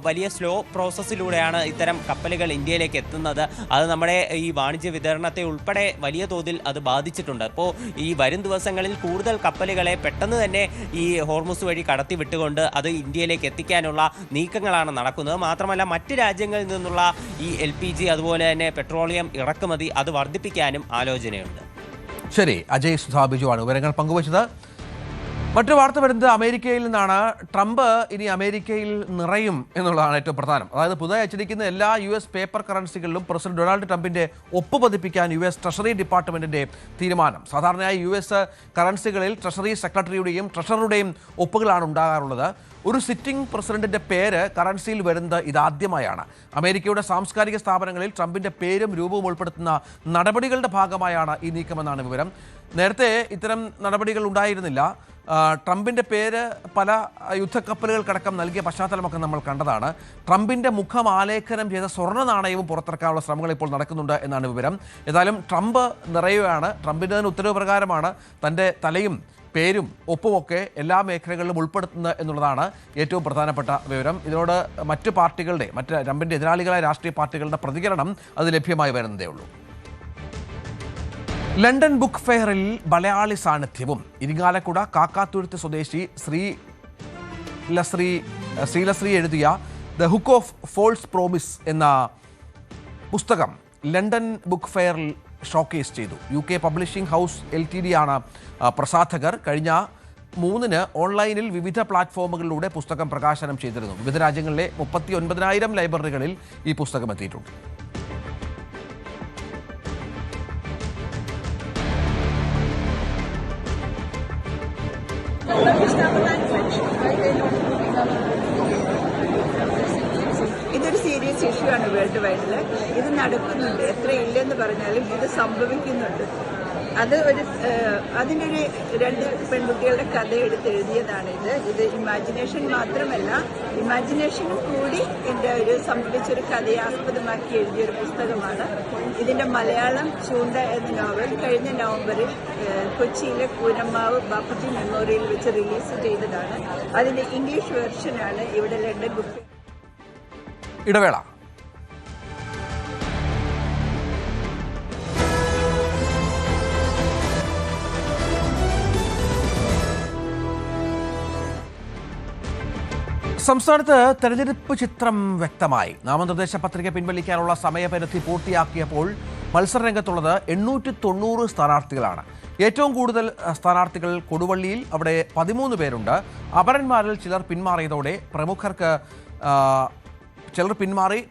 വലിയ സ്ലോ പ്രോസസ്സിലൂടെയാണ് ഇത്തരം കപ്പലുകൾ ഇന്ത്യയിലേക്ക് എത്തുന്നത്. അത് നമ്മുടെ ഈ വാണിജ്യ വിതരണത്തെ ഉൾപ്പെടെ വലിയ തോതിൽ അത് ബാധിച്ചിട്ടുണ്ട്. അപ്പോൾ ഈ വരും ദിവസങ്ങളിൽ കൂടുതൽ കപ്പലുകളെ പെട്ടെന്ന് തന്നെ ഈ ഹോർമുസ് വഴി കടത്തിവിട്ടുകൊണ്ട് അത് ഇന്ത്യയിലേക്ക് എത്തിക്കാനുള്ള നീക്കങ്ങളാണ് നടക്കുന്നത്. മാത്രമല്ല മറ്റ് രാജ്യങ്ങളിൽ നിന്നുള്ള ഈ LPG അതുപോലെ തന്നെ പെട്രോളിയം ഇറക്കുമതി അത് വർദ്ധിപ്പിക്കാനും ആലോചനയുണ്ട്. ശരി, അജയ് സുധാ ബിജുവാണ് വിവരങ്ങൾ പങ്കുവച്ചത്. മറ്റൊരു വാർത്ത വരുന്നത് അമേരിക്കയിൽ നിന്നാണ്. ട്രംപ് ഇനി അമേരിക്കയിൽ നിറയും എന്നുള്ളതാണ് ഏറ്റവും പ്രധാനം. അതായത് പുതുതായി അച്ചടിക്കുന്ന എല്ലാ US പേപ്പർ കറൻസികളിലും പ്രസിഡന്റ് ഡൊണാൾഡ് ട്രംപിന്റെ ഒപ്പ് പതിപ്പിക്കാൻ US ട്രഷറി ഡിപ്പാർട്ട്മെന്റിന്റെ തീരുമാനം. സാധാരണയായി US കറൻസികളിൽ ട്രഷറി സെക്രട്ടറിയുടെയും ട്രഷററുടെയും ഒപ്പുകളാണ് ഉണ്ടാകാറുള്ളത്. ഒരു സിറ്റിംഗ് പ്രസിഡന്റിന്റെ പേര് കറൻസിയിൽ വരുന്നത് ഇതാദ്യമായാണ്. അമേരിക്കയുടെ സാംസ്കാരിക സ്ഥാപനങ്ങളിൽ ട്രംപിന്റെ പേരും രൂപവും ഉൾപ്പെടുത്തുന്ന നടപടികളുടെ ഭാഗമായാണ് ഈ നീക്കമെന്നാണ് വിവരം. നേരത്തെ ഇത്തരം നടപടികൾ ഉണ്ടായിരുന്നില്ല. ട്രംപിൻ്റെ പേര് പല യുദ്ധക്കപ്പലുകൾക്കടക്കം നൽകിയ പശ്ചാത്തലമൊക്കെ നമ്മൾ കണ്ടതാണ്. ട്രംപിൻ്റെ മുഖം ആലേഖനം ചെയ്ത സ്വർണ്ണ നാണയവും പുറത്തിറക്കാനുള്ള ശ്രമങ്ങൾ ഇപ്പോൾ നടക്കുന്നുണ്ട് എന്നാണ് വിവരം. ഏതായാലും ട്രംപ് നിറയുകയാണ്. ട്രംപിൻ്റെ തന്നെ ഉത്തരവ് പ്രകാരമാണ് തൻ്റെ തലയും പേരും ഒപ്പുമൊക്കെ എല്ലാ മേഖലകളിലും ഉൾപ്പെടുത്തുന്നത് എന്നുള്ളതാണ് ഏറ്റവും പ്രധാനപ്പെട്ട വിവരം. ഇതിനോട് മറ്റ് ട്രംപിൻ്റെ എതിരാളികളായ രാഷ്ട്രീയ പാർട്ടികളുടെ പ്രതികരണം അത് ലഭ്യമായി വരുന്നതേ ഉള്ളൂ. ലണ്ടൻ ബുക്ക് ഫെയറിൽ മലയാളി സാന്നിധ്യവും. ഇരിങ്ങാലക്കുട കാക്കാത്തുരുത്ത് സ്വദേശി ശ്രീലശ്രീ എഴുതിയ the hook of false promise എന്ന പുസ്തകം ലണ്ടൻ ബുക്ക് ഫെയറിൽ ഷോക്കേസ് ചെയ്തു. UK പബ്ലിഷിംഗ് ഹൗസ് LTD ആണ് പ്രസാധകർ. കഴിഞ്ഞ 3-ന് ഓൺലൈനിൽ വിവിധ പ്ലാറ്റ്ഫോമുകളിലൂടെ പുസ്തകം പ്രകാശനം ചെയ്തിരുന്നു. വിവിധ രാജ്യങ്ങളിലെ 39,000 ലൈബ്രറികളിൽ ഈ പുസ്തകം എത്തിയിട്ടുണ്ട്. ഇതൊരു സീരിയസ് ഇഷ്യൂ ആണ് വേൾഡ് വൈഡിൽ. ഇത് നടക്കുന്നുണ്ട്. എത്ര ഇല്ലെന്ന് പറഞ്ഞാലും ഇത് സംഭവിക്കുന്നുണ്ട്. അതിനൊരു 2 പെൺകുട്ടികളുടെ കഥ എടുത്തെഴുതിയതാണ് ഇത് ഇമാജിനേഷൻ മാത്രമല്ല, ഇമാജിനേഷനും കൂടി എൻ്റെ സംഭവിച്ചൊരു കഥയെ ആസ്പദമാക്കി എഴുതിയൊരു പുസ്തകമാണ്. ഇതിൻ്റെ മലയാളം ചൂണ്ട എന്ന നോവൽ കഴിഞ്ഞ നവംബറിൽ കൊച്ചിയിലെ കൂനമ്മാവ് ബാപ്പുജി മെമ്മോറിയൽ വെച്ച് റിലീസ് ചെയ്തതാണ്. അതിൻ്റെ ഇംഗ്ലീഷ് വെർഷനാണ് ഇവിടെ ലണ്ടൻ ബുക്ക്. ഇടവേള. സംസ്ഥാനത്ത് തെരഞ്ഞെടുപ്പ് ചിത്രം വ്യക്തമായി. നാമനിർദ്ദേശ പത്രിക പിൻവലിക്കാനുള്ള സമയപരിധി പൂർത്തിയാക്കിയപ്പോൾ മത്സരരംഗത്തുള്ളത് 890 സ്ഥാനാർത്ഥികളാണ്. ഏറ്റവും കൂടുതൽ സ്ഥാനാർത്ഥികൾ കൊടുവള്ളിയിൽ, അവിടെ 13 പേരുണ്ട്. അപരന്മാരിൽ ചിലർ പിന്മാറിയതോടെ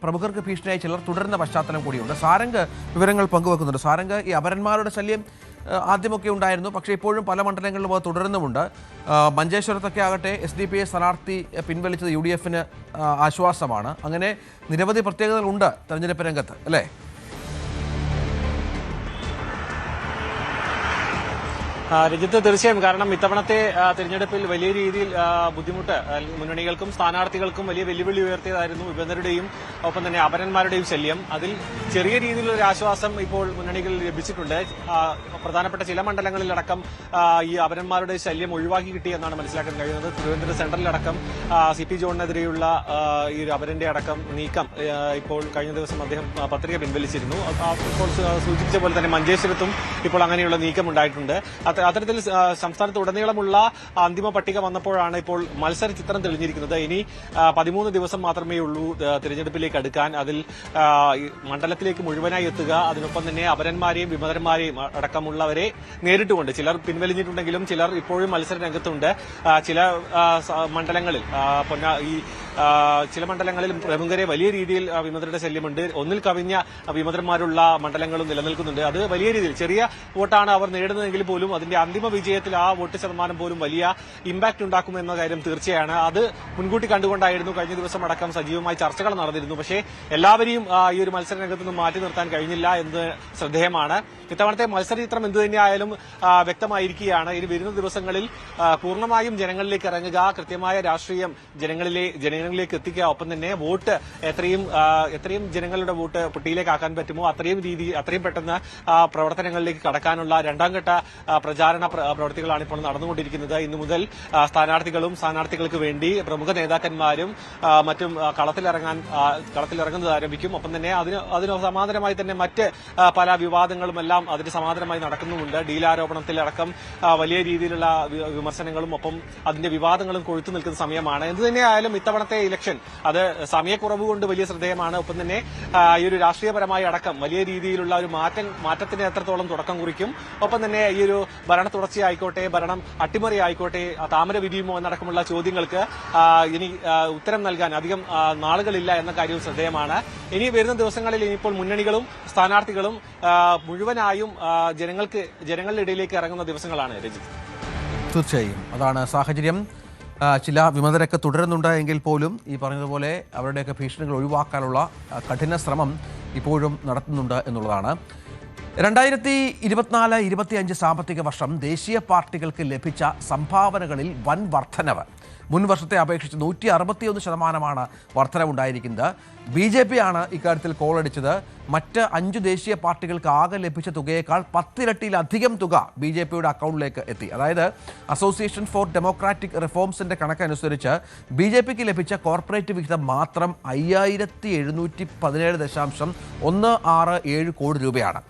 പ്രമുഖർക്ക് ഭീഷണിയായി ചിലർ തുടരുന്ന പശ്ചാത്തലം കൂടിയുണ്ട്. സാരംഗ് വിവരങ്ങൾ പങ്കുവെക്കുന്നുണ്ട്. സാരംഗ്, ഈ അപരന്മാരുടെ ശല്യം ആദ്യമൊക്കെ ഉണ്ടായിരുന്നു, പക്ഷേ ഇപ്പോഴും പല മണ്ഡലങ്ങളിലും അത് തുടരുന്നുമുണ്ട്. മഞ്ചേശ്വരത്തൊക്കെ ആകട്ടെ SDPI സ്ഥാനാർത്ഥി പിൻവലിച്ചത് UDFന് ആശ്വാസമാണ്. അങ്ങനെ നിരവധി പ്രത്യേകതകളുണ്ട് തെരഞ്ഞെടുപ്പ് രംഗത്ത്, അല്ലേ? രഞ്ജിത്ത്, തീർച്ചയായും. കാരണം ഇത്തവണത്തെ തിരഞ്ഞെടുപ്പിൽ വലിയ രീതിയിൽ ബുദ്ധിമുട്ട് മുന്നണികൾക്കും സ്ഥാനാർത്ഥികൾക്കും വലിയ വെല്ലുവിളി ഉയർത്തിയതായിരുന്നു വിമതരുടെയും ഒപ്പം തന്നെ അപരന്മാരുടെയും ശല്യം. അതിൽ ചെറിയ രീതിയിലുള്ള ഒരു ആശ്വാസം ഇപ്പോൾ മുന്നണികളിൽ ലഭിച്ചിട്ടുണ്ട്. പ്രധാനപ്പെട്ട ചില മണ്ഡലങ്ങളിലടക്കം ഈ അപരന്മാരുടെ ശല്യം ഒഴിവാക്കി കിട്ടിയെന്നാണ് മനസ്സിലാക്കാൻ കഴിയുന്നത്. തിരുവനന്തപുരം സെൻട്രലിലടക്കം CP ജോണിനെതിരെയുള്ള ഈ ഒരു അപരന്റെ അടക്കം നീക്കം ഇപ്പോൾ കഴിഞ്ഞ ദിവസം അദ്ദേഹം പത്രിക പിൻവലിച്ചിരുന്നു. ഇപ്പോൾ സൂചിപ്പിച്ച പോലെ തന്നെ മഞ്ചേശ്വരത്തും ഇപ്പോൾ അങ്ങനെയുള്ള നീക്കം ഉണ്ടായിട്ടുണ്ട്. അത്തരത്തിൽ സംസ്ഥാനത്ത് ഉടനീളമുള്ള അന്തിമ പട്ടിക വന്നപ്പോഴാണ് ഇപ്പോൾ മത്സര ചിത്രം തെളിഞ്ഞിരിക്കുന്നത്. ഇനി 13 ദിവസം മാത്രമേ ഉള്ളൂ തിരഞ്ഞെടുപ്പിലേക്ക് അടുക്കാൻ. അതിൽ മണ്ഡലത്തിലേക്ക് മുഴുവനായി എത്തുക, അതിനൊപ്പം തന്നെ അപരന്മാരെയും വിമതന്മാരെയും അടക്കമുള്ളവരെ നേരിട്ടുകൊണ്ട്, ചിലർ പിൻവലിഞ്ഞിട്ടുണ്ടെങ്കിലും ചിലർ ഇപ്പോഴും മത്സര രംഗത്തുണ്ട്. ചില മണ്ഡലങ്ങളിൽ ചില മണ്ഡലങ്ങളിൽ പ്രമുഖരെ വലിയ രീതിയിൽ വിമതരുടെ ശല്യമുണ്ട്. ഒന്നിൽ കവിഞ്ഞ വിമതന്മാരുള്ള മണ്ഡലങ്ങളും നിലനിൽക്കുന്നുണ്ട്. അത് വലിയ രീതിയിൽ ചെറിയ വോട്ടാണ് അവർ നേടുന്നതെങ്കിൽ പോലും അതിന്റെ അന്തിമ വിജയത്തിൽ ആ വോട്ട് ശതമാനം പോലും വലിയ ഇമ്പാക്ട് ഉണ്ടാക്കുമെന്ന കാര്യം തീർച്ചയാണ്. അത് മുൻകൂട്ടി കണ്ടുകൊണ്ടായിരുന്നു കഴിഞ്ഞ ദിവസം അടക്കം സജീവമായി ചർച്ചകൾ നടന്നിരുന്നു. പക്ഷേ എല്ലാവരെയും ഈ ഒരു മത്സര രംഗത്ത് നിന്ന് മാറ്റി നിർത്താൻ കഴിഞ്ഞില്ല എന്ന് ശ്രദ്ധേയമാണ്. ഇത്തവണത്തെ മത്സര ചിത്രം എന്തുതന്നെയായാലും വ്യക്തമായിരിക്കുകയാണ്. ഇനി വരുന്ന ദിവസങ്ങളിൽ പൂർണ്ണമായും ജനങ്ങളിലേക്ക് ഇറങ്ങുക, കൃത്യമായ രാഷ്ട്രീയം ജനങ്ങളിലേക്ക് എത്തിക്കുക, ഒപ്പം തന്നെ വോട്ട് എത്രയും ജനങ്ങളുടെ വോട്ട് പട്ടികയിലേക്കാക്കാൻ പറ്റുമോ അത്രയും പെട്ടെന്ന് പ്രവർത്തനങ്ങളിലേക്ക് കടക്കാനുള്ള രണ്ടാം ഘട്ട പ്രചാരണ പ്രവൃത്തികളാണ് ഇപ്പോൾ നടന്നുകൊണ്ടിരിക്കുന്നത്. ഇന്നു മുതൽ സ്ഥാനാർത്ഥികൾക്ക് വേണ്ടി പ്രമുഖ നേതാക്കന്മാരും മറ്റും കളത്തിലിറങ്ങുന്നത് ആരംഭിക്കും. ഒപ്പം തന്നെ അതിന് സമാന്തരമായി തന്നെ മറ്റ് പല വിവാദങ്ങളുമെല്ലാം അതിന് സമാന്തരമായി നടക്കുന്നുമുണ്ട്. ഡീലാരോപണത്തിലടക്കം വലിയ രീതിയിലുള്ള വിമർശനങ്ങളും ഒപ്പം അതിന്റെ വിവാദങ്ങളും കൊഴുത്തു നിൽക്കുന്ന സമയമാണ്. എന്തുതന്നെയായാലും ഇത്തവണത്തെ ഇലക്ഷൻ അത് സമയക്കുറവ് കൊണ്ട് വലിയ ശ്രദ്ധേയമാണ്. ഒപ്പം തന്നെ ഈ ഒരു രാഷ്ട്രീയപരമായി അടക്കം വലിയ രീതിയിലുള്ള ഒരു മാറ്റത്തിന് എത്രത്തോളം തുടക്കം കുറിക്കും. ഒപ്പം തന്നെ ഈ ഒരു ഭരണ തുടർച്ചയായിക്കോട്ടെ, ഭരണം അട്ടിമറി ആയിക്കോട്ടെ, താമര വിരിയുമോ എന്നടക്കമുള്ള ചോദ്യങ്ങൾക്ക് ഇനി ഉത്തരം നൽകാൻ അധികം നാളുകളില്ല എന്ന കാര്യവും ശ്രദ്ധേയമാണ്. ഇനി വരുന്ന ദിവസങ്ങളിൽ ഇനിയിപ്പോൾ മുന്നണികളും സ്ഥാനാർത്ഥികളും മുഴുവനായും ജനങ്ങളുടെ ഇടയിലേക്ക് ഇറങ്ങുന്ന ദിവസങ്ങളാണ്. രജിത്, തീർച്ചയായും അതാണ് സാഹചര്യം. ചില വിമതരൊക്കെ തുടരുന്നുണ്ട് എങ്കിൽ പോലും ഈ പറഞ്ഞതുപോലെ അവരുടെയൊക്കെ ഭീഷണികൾ ഒഴിവാക്കാനുള്ള കഠിന ശ്രമം ഇപ്പോഴും നടത്തുന്നുണ്ട് എന്നുള്ളതാണ്. 2024-25 സാമ്പത്തിക വർഷം ദേശീയ പാർട്ടികൾക്ക് ലഭിച്ച സംഭാവനകളിൽ വൻ വർധനവ്. മുൻ വർഷത്തെ അപേക്ഷിച്ച് 161% വർധനവുണ്ടായിരിക്കുന്നത്. BJP ആണ് ഇക്കാര്യത്തിൽ കോളടിച്ചത്. മറ്റ് 5 ദേശീയ പാർട്ടികൾക്ക് ആകെ ലഭിച്ച തുകയേക്കാൾ 10 ഇരട്ടിയിലധികം തുക BJPയുടെ അക്കൗണ്ടിലേക്ക് എത്തി. അതായത് അസോസിയേഷൻ ഫോർ ഡെമോക്രാറ്റിക് റിഫോംസിന്റെ കണക്കനുസരിച്ച് BJPക്ക് ലഭിച്ച കോർപ്പറേറ്റ് വിഹിതം മാത്രം 5717.167 കോടി രൂപയാണ്.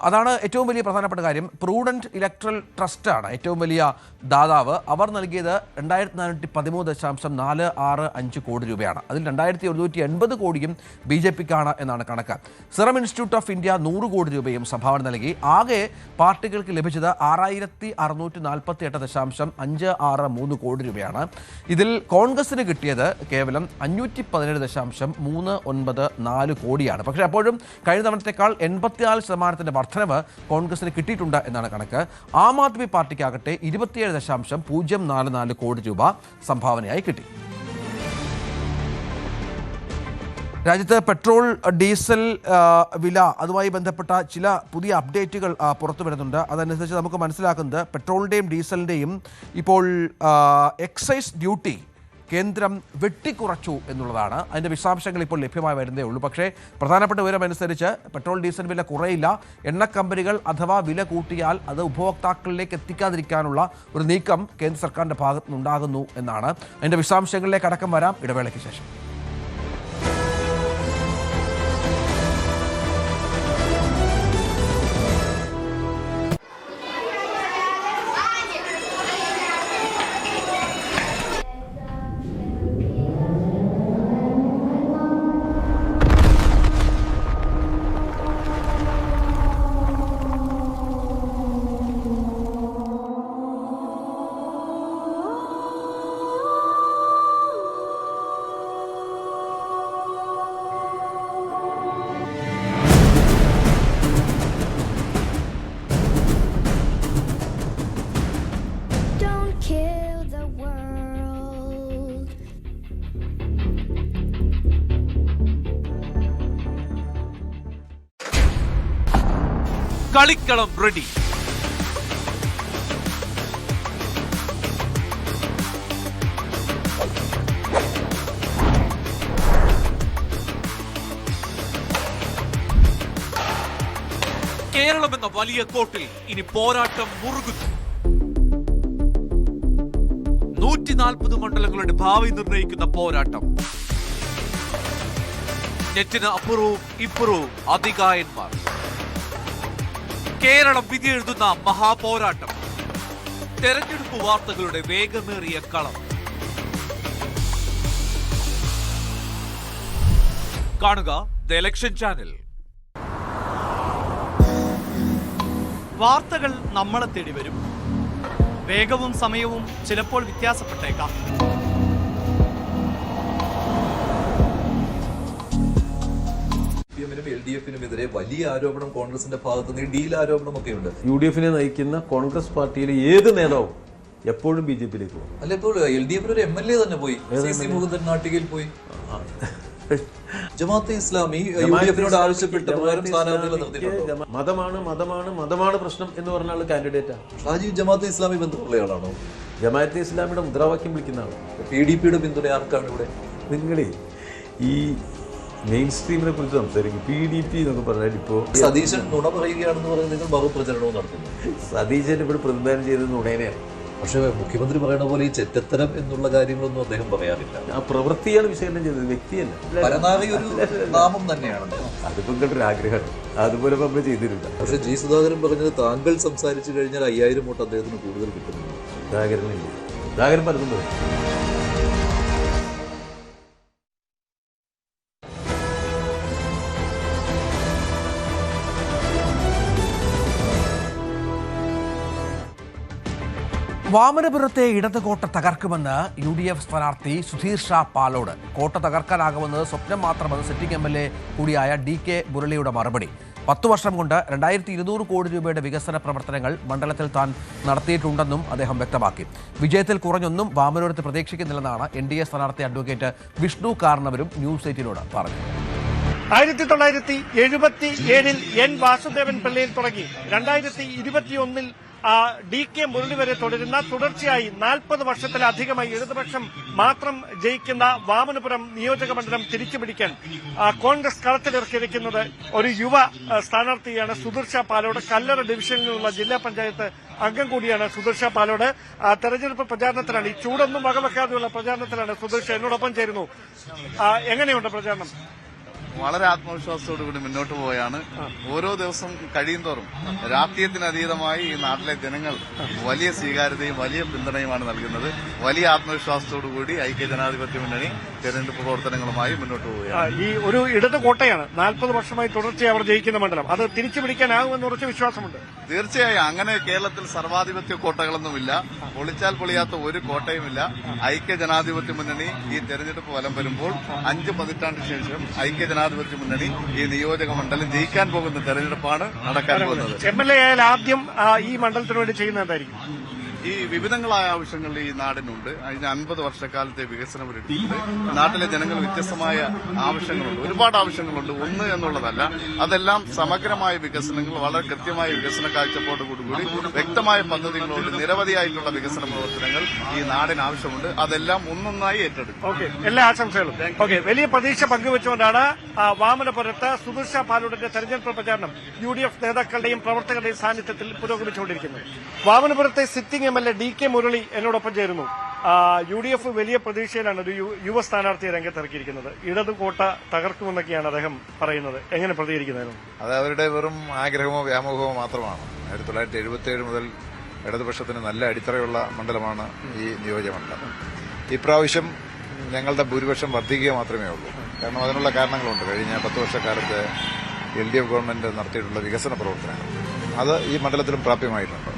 അതാണ് ഏറ്റവും വലിയ പ്രധാനപ്പെട്ട കാര്യം. പ്രൂഡന്റ് ഇലക്ട്രൽ ട്രസ്റ്റാണ് ഏറ്റവും വലിയ ദാതാവ്. അവർ നൽകിയത് 2413.465 കോടി രൂപയാണ്. അതിൽ 2180 കോടിയും BJPക്കാണ് എന്നാണ് കണക്ക്. സിറം ഇൻസ്റ്റിറ്റ്യൂട്ട് ഓഫ് ഇന്ത്യ 100 കോടി രൂപയും സംഭാവന നൽകി. ആകെ പാർട്ടികൾക്ക് ലഭിച്ചത് 6648.563 കോടി രൂപയാണ്. ഇതിൽ കോൺഗ്രസിന് കിട്ടിയത് കേവലം 517.394 കോടിയാണ്. പക്ഷേ അപ്പോഴും കഴിഞ്ഞ തവണത്തേക്കാൾ 84% വർധനവ് കോൺഗ്രസിന് കിട്ടിയിട്ടുണ്ട് എന്നാണ് കണക്ക്. ആം ആദ്മി പാർട്ടിക്കാകട്ടെ 27.044 കോടി രൂപ സംഭാവനയായി കിട്ടി. രാജ്യത്ത് പെട്രോൾ ഡീസൽ വില അതുമായി ബന്ധപ്പെട്ട ചില പുതിയ അപ്ഡേറ്റുകൾ പുറത്തു വരുന്നുണ്ട്. അതനുസരിച്ച് നമുക്ക് മനസ്സിലാക്കുന്നത് പെട്രോളിൻ്റെയും ഡീസലിൻ്റെയും ഇപ്പോൾ എക്സൈസ് ഡ്യൂട്ടി കേന്ദ്രം വെട്ടിക്കുറച്ചു എന്നുള്ളതാണ്. അതിൻ്റെ വിശദാംശങ്ങൾ ഇപ്പോൾ ലഭ്യമായി വരുന്നേ ഉള്ളൂ. പക്ഷേ പ്രധാനപ്പെട്ട വിവരം അനുസരിച്ച് പെട്രോൾ ഡീസൽ വില കുറയില്ല. എണ്ണ കമ്പനികൾ അഥവാ വില കൂട്ടിയാൽ അത് ഉപഭോക്താക്കളിലേക്ക് എത്തിക്കാതിരിക്കാനുള്ള ഒരു നീക്കം കേന്ദ്ര സർക്കാരിൻ്റെ ഭാഗത്തു നിന്നുണ്ടാകുന്നു എന്നാണ്. അതിൻ്റെ വിശദാംശങ്ങളിലേക്ക് അടക്കം വരാം ഇടവേളയ്ക്ക് ശേഷം. കളിക്കളം റെഡി. കേരളം എന്ന വലിയ കോട്ടിൽ ഇനി പോരാട്ടം മുറുകുന്നു. 140 മണ്ഡലങ്ങളുടെ ഭാവി നിർണയിക്കുന്ന പോരാട്ടം. നെറ്റിന് അപ്പുറവും ഇപ്പുറവും അതികായന്മാർ. കേരളം വിധി എഴുതുന്ന മഹാപോരാട്ടം. തെരഞ്ഞെടുപ്പ് വാർത്തകളുടെ വേഗമേറിയ കളം. കാണുക ദ ഇലക്ഷൻ ചാനൽ. വാർത്തകൾ നമ്മളെ തേടി വരും. വേഗവും സമയവും ചിലപ്പോൾ വ്യത്യാസപ്പെട്ടേക്കാം. LDF-നുമെതിരെ വലിയ ആരോപണം കോൺഗ്രസിന്റെ ഭാഗത്ത് നിന്ന് ഡീൽ ആരോപണമൊക്കെ ഉണ്ട്. UDF നയിക്കുന്ന കോൺഗ്രസ് പാർട്ടിയിലെ ഏത് നേതാവും എപ്പോഴും BJP-യിലേക്ക് പോകും. അല്ല, ഇപ്പോൾ LDF-ന് ഒരു MLA തന്നെ പോയി, CC മുകുന്ദൻ നാട്ടികയിൽ പോയി. ജമാഅത്തെ ഇസ്ലാമി UDF-നോട് ആവശ്യപ്പെട്ട പ്രകാരം സ്ഥാനാർത്ഥികളെ നിർത്തിയിട്ടുണ്ട്. മതമാണ് പ്രശ്നം എന്ന് പറഞ്ഞ ആള് കാൻഡിഡേറ്റാണ്. ഷാജി ജമാഅത്തെ ഇസ്ലാമി ബന്ധമുള്ളയാളാണോ? ജമാഅത്തെ ഇസ്ലാമിയുടെ മുദ്രാവാക്യം വിളിക്കുന്ന ആളാണ്. PDP-യുടെ പിന്തുണ ആർക്കാണ് ഇവിടെ? നിങ്ങളെ ഈ മെയിൻ സ്ട്രീമിനെ കുറിച്ച് സംസാരിക്കും. PDP എന്നൊക്കെ പറഞ്ഞാൽ ഇപ്പോൾ സതീശൻ നുണ പറയുകയാണെന്ന് പറഞ്ഞ് നിങ്ങൾ ബഹുപ്രചരണവും നടത്തുന്നു. സതീശൻ ഇവിടെ പ്രതിനിധാനം ചെയ്തത് നുണേനെയാണ്. പക്ഷേ മുഖ്യമന്ത്രി പറയുന്ന പോലെ ഈ ചെറ്റത്തരം എന്നുള്ള കാര്യങ്ങളൊന്നും അദ്ദേഹം പറയാറില്ല. ആ പ്രവൃത്തിയാണ് വിശകലനം ചെയ്തത്, വ്യക്തിയല്ല. പരനാറി ഒരു നാമം തന്നെയാണ്. അതിപ്പോ നിങ്ങളുടെ ആഗ്രഹമാണ്, അതുപോലെ നമ്മൾ ചെയ്തിട്ടില്ല. പക്ഷെ G. സുധാകരൻ പറഞ്ഞത് താങ്കൾ സംസാരിച്ചു കഴിഞ്ഞാൽ 5000 വോട്ട് അദ്ദേഹത്തിന് കൂടുതൽ കിട്ടുന്നു. സുധാകരൻ പലതും പറയും. വാമനപുരത്തെ ഇടത് കോട്ട തകർക്കുമെന്ന് UDF സ്ഥാനാർത്ഥി സുധീർ ഷാ പാലോട്. കോട്ട തകർക്കാനാകുമെന്നത് സ്വപ്നം മാത്രമെന്ന് സിറ്റിംഗ് MLA കൂടിയായ DK മുരളിയുടെ മറുപടി. 10 വർഷം കൊണ്ട് 2200 കോടി രൂപയുടെ വികസന പ്രവർത്തനങ്ങൾ മണ്ഡലത്തിൽ താൻ നടത്തിയിട്ടുണ്ടെന്നും അദ്ദേഹം വ്യക്തമാക്കി. വിജയത്തിൽ കുറഞ്ഞൊന്നും വാമനപുരത്ത് പ്രതീക്ഷിക്കുന്നില്ലെന്നാണ് NDA സ്ഥാനാർത്ഥി അഡ്വക്കേറ്റ് വിഷ്ണു കാർണവരും ന്യൂസ് 8നോട് പറഞ്ഞത്. 1977 N. വാസുദേവൻ പിള്ളയിൽ തുടങ്ങി 2021 DK മുരളി വരെ തുടരുന്ന തുടർച്ചയായി 40 വർഷത്തിലധികമായി ഇടതുപക്ഷം മാത്രം ജയിക്കുന്ന വാമനപുരം നിയോജക മണ്ഡലം തിരിച്ചുപിടിക്കാൻ കോൺഗ്രസ് കളത്തിലിറക്കിയിരിക്കുന്നത് ഒരു യുവ സ്ഥാനാർത്ഥിയാണ് സുധീർ ഷാ പാലോട്. കല്ലറ ഡിവിഷനിൽ നിന്നുള്ള ജില്ലാ പഞ്ചായത്ത് അംഗം കൂടിയാണ് സുധീർ ഷാ പാലോട്. തെരഞ്ഞെടുപ്പ് പ്രചാരണത്തിലാണ്, ഈ ചൂടൊന്നും വകവെക്കാതെയുള്ള പ്രചാരണത്തിലാണ് സുധീർ ഷാ. എന്നോടൊപ്പം ചേരുന്നു. എങ്ങനെയുണ്ട് പ്രചാരണം? വളരെ ആത്മവിശ്വാസത്തോടു കൂടി മുന്നോട്ട് പോവുകയാണ്. ഓരോ ദിവസം കഴിയുന്തോറും രാഷ്ട്രീയത്തിനതീതമായി ഈ നാട്ടിലെ ജനങ്ങൾ വലിയ സ്വീകാര്യതയും വലിയ പിന്തുണയുമാണ് നൽകുന്നത്. വലിയ ആത്മവിശ്വാസത്തോടു കൂടി ഐക്യജനാധിപത്യ മുന്നണി തെരഞ്ഞെടുപ്പ് പ്രവർത്തനങ്ങളുമായി മുന്നോട്ട് പോവുകയാണ്. ഈ ഒരു ഇടത് കോട്ടയാണ് 40 വർഷമായി തുടർച്ചയായി അവർ ജയിക്കുന്ന മണ്ഡലം. അത് തിരിച്ചു പിടിക്കാനാകുമെന്ന് ഉറച്ച വിശ്വാസമുണ്ട്. തീർച്ചയായും അങ്ങനെ കേരളത്തിൽ സർവാധിപത്യ കോട്ടകളൊന്നുമില്ല. പൊളിച്ചാൽ പൊളിയാത്ത ഒരു കോട്ടയുമില്ല. ഐക്യജനാധിപത്യ മുന്നണി ഈ തെരഞ്ഞെടുപ്പ് ഫലം വരുമ്പോൾ 5 പതിറ്റാണ്ടിന് ശേഷം ഐക്യജനാധിപത്യ മുന്നണി ഈ നിയോജക മണ്ഡലം ജയിക്കാൻ പോകുന്ന തെരഞ്ഞെടുപ്പാണ് നടക്കാൻ പോകുന്നത്. MLA ആയാൽ ആദ്യം ഈ മണ്ഡലത്തിന് വേണ്ടി ചെയ്യുന്നത് എന്തായിരിക്കും? ഈ വിവിധങ്ങളായ ആവശ്യങ്ങൾ ഈ നാടിനുണ്ട്. അതിന് 50 വർഷക്കാലത്തെ വികസന പരിപാടിയുണ്ട്. നാട്ടിലെ ജനങ്ങൾ വ്യത്യസ്തമായ ആവശ്യങ്ങളുണ്ട്, ഒരുപാട് ആവശ്യങ്ങളുണ്ട്. ഒന്ന് എന്നുള്ളതല്ല, അതെല്ലാം സമഗ്രമായ വികസനങ്ങൾ, വളരെ കൃത്യമായ വികസന കാഴ്ചപ്പാടോടുകൂടി വ്യക്തമായ പദ്ധതികളോട് നിരവധിയായിട്ടുള്ള വികസന പ്രവർത്തനങ്ങൾ ഈ നാടിന് ആവശ്യമുണ്ട്. അതെല്ലാം ഒന്നൊന്നായി ഏറ്റെടുക്കും. ഓക്കെ, എല്ലാ ആശംസകളും. ഓക്കെ, വലിയ പ്രതീക്ഷ പങ്കുവെച്ചുകൊണ്ടാണ് വാമനപുരത്ത് സുധീർ ഷാ പാലോടിന്റെ തെരഞ്ഞെടുപ്പ് പ്രചാരണം UDF നേതാക്കളുടെയും പ്രവർത്തകരുടെയും സാന്നിധ്യത്തിൽ പുരോഗമിച്ചുകൊണ്ടിരിക്കുന്നത്. വാമനപുരത്തെ സിറ്റിംഗ് MLA DK മുരളി എന്നോടൊപ്പം ചേരുന്നു. UDF വലിയ പ്രതീക്ഷയിലാണ് ഒരു യുവ സ്ഥാനാർത്ഥിയെ രംഗത്തിറക്കിയിരിക്കുന്നത്. ഇടത് കോട്ട തകർക്കുമെന്നൊക്കെയാണ് അദ്ദേഹം പറയുന്നത്. എങ്ങനെ പ്രതികരിക്കുന്നത്? അത് അവരുടെ വെറും ആഗ്രഹമോ വ്യാമോഹമോ മാത്രമാണ്. 1977 മുതൽ ഇടതുപക്ഷത്തിന് നല്ല അടിത്തറയുള്ള മണ്ഡലമാണ് ഈ നിയോജകമണ്ഡലം. ഇപ്രാവശ്യം ഞങ്ങളുടെ ഭൂരിപക്ഷം വർദ്ധിക്കുക മാത്രമേ ഉള്ളൂ. കാരണം അതിനുള്ള കാരണങ്ങളുണ്ട്. കഴിഞ്ഞ 10 വർഷക്കാലത്ത് LDF ഗവൺമെന്റ് നടത്തിയിട്ടുള്ള വികസന പ്രവർത്തനങ്ങൾ അത് ഈ മണ്ഡലത്തിലും പ്രാപ്യമായിട്ടുണ്ട്.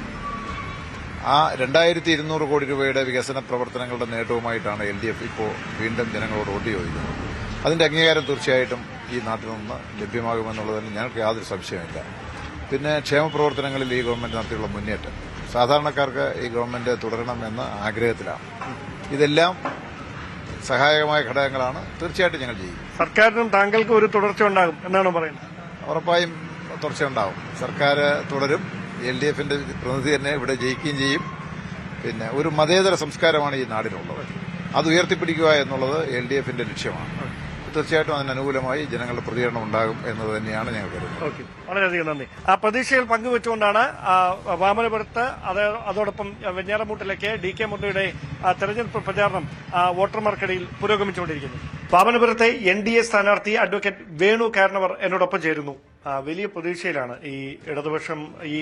ആ 2200 കോടി രൂപയുടെ വികസന പ്രവർത്തനങ്ങളുടെ നേട്ടവുമായിട്ടാണ് LDF ഇപ്പോൾ വീണ്ടും ജനങ്ങളോട് വോട്ട് ചോദിക്കുന്നത്. അതിന്റെ അംഗീകാരം തീർച്ചയായിട്ടും ഈ നാട്ടിൽ നിന്ന് ലഭ്യമാകുമെന്നുള്ളതിന് ഞങ്ങൾക്ക് യാതൊരു സംശയമില്ല. പിന്നെ ക്ഷേമപ്രവർത്തനങ്ങളിൽ ഈ ഗവൺമെന്റ് നടത്തിയുള്ള മുന്നേറ്റം, സാധാരണക്കാർക്ക് ഈ ഗവൺമെന്റ് തുടരണമെന്ന ആഗ്രഹത്തിലാണ്. ഇതെല്ലാം സഹായകമായ ഘടകങ്ങളാണ്. തീർച്ചയായിട്ടും ഞങ്ങൾ ചെയ്യും. സർക്കാരിനും താങ്കൾക്ക് ഒരു തുടർച്ച ഉണ്ടാകും എന്നാണ് പറയുന്നത്? ഉറപ്പായും തുടർച്ചയുണ്ടാവും. സർക്കാർ തുടരും. LDFന്റെ പ്രതിനിധി തന്നെ ഇവിടെ ജയിക്കുകയും ചെയ്യും. പിന്നെ ഒരു മതേതര സംസ്കാരമാണ് ഈ നാടിനുള്ളത്. അത് ഉയർത്തിപ്പിടിക്കുക എന്നുള്ളത് LDFന്റെ ലക്ഷ്യമാണ്. തീർച്ചയായിട്ടും അതിനനുകൂലമായി ജനങ്ങളുടെ പ്രതികരണം ഉണ്ടാകും എന്നത് തന്നെയാണ് ഞങ്ങൾ കരുതുന്നത്. ഓക്കെ, വളരെയധികം നന്ദി. ആ പ്രതീക്ഷകൾ പങ്കുവെച്ചുകൊണ്ടാണ് വാമനപുരത്ത് അതോടൊപ്പം വെഞ്ഞാറമൂട്ടിലേക്ക് DK മുരളിയുടെ തെരഞ്ഞെടുപ്പ് പ്രചാരണം വോട്ടർമാർക്കിടയിൽ പുരോഗമിച്ചുകൊണ്ടിരിക്കുന്നത്. വാമനപുരത്തെ NDA സ്ഥാനാർത്ഥി അഡ്വക്കേറ്റ് വേണു കാരണവർ എന്നോടൊപ്പം ചേരുന്നു. വലിയ പ്രതീക്ഷയിലാണ് ഈ ഇടതുപക്ഷം ഈ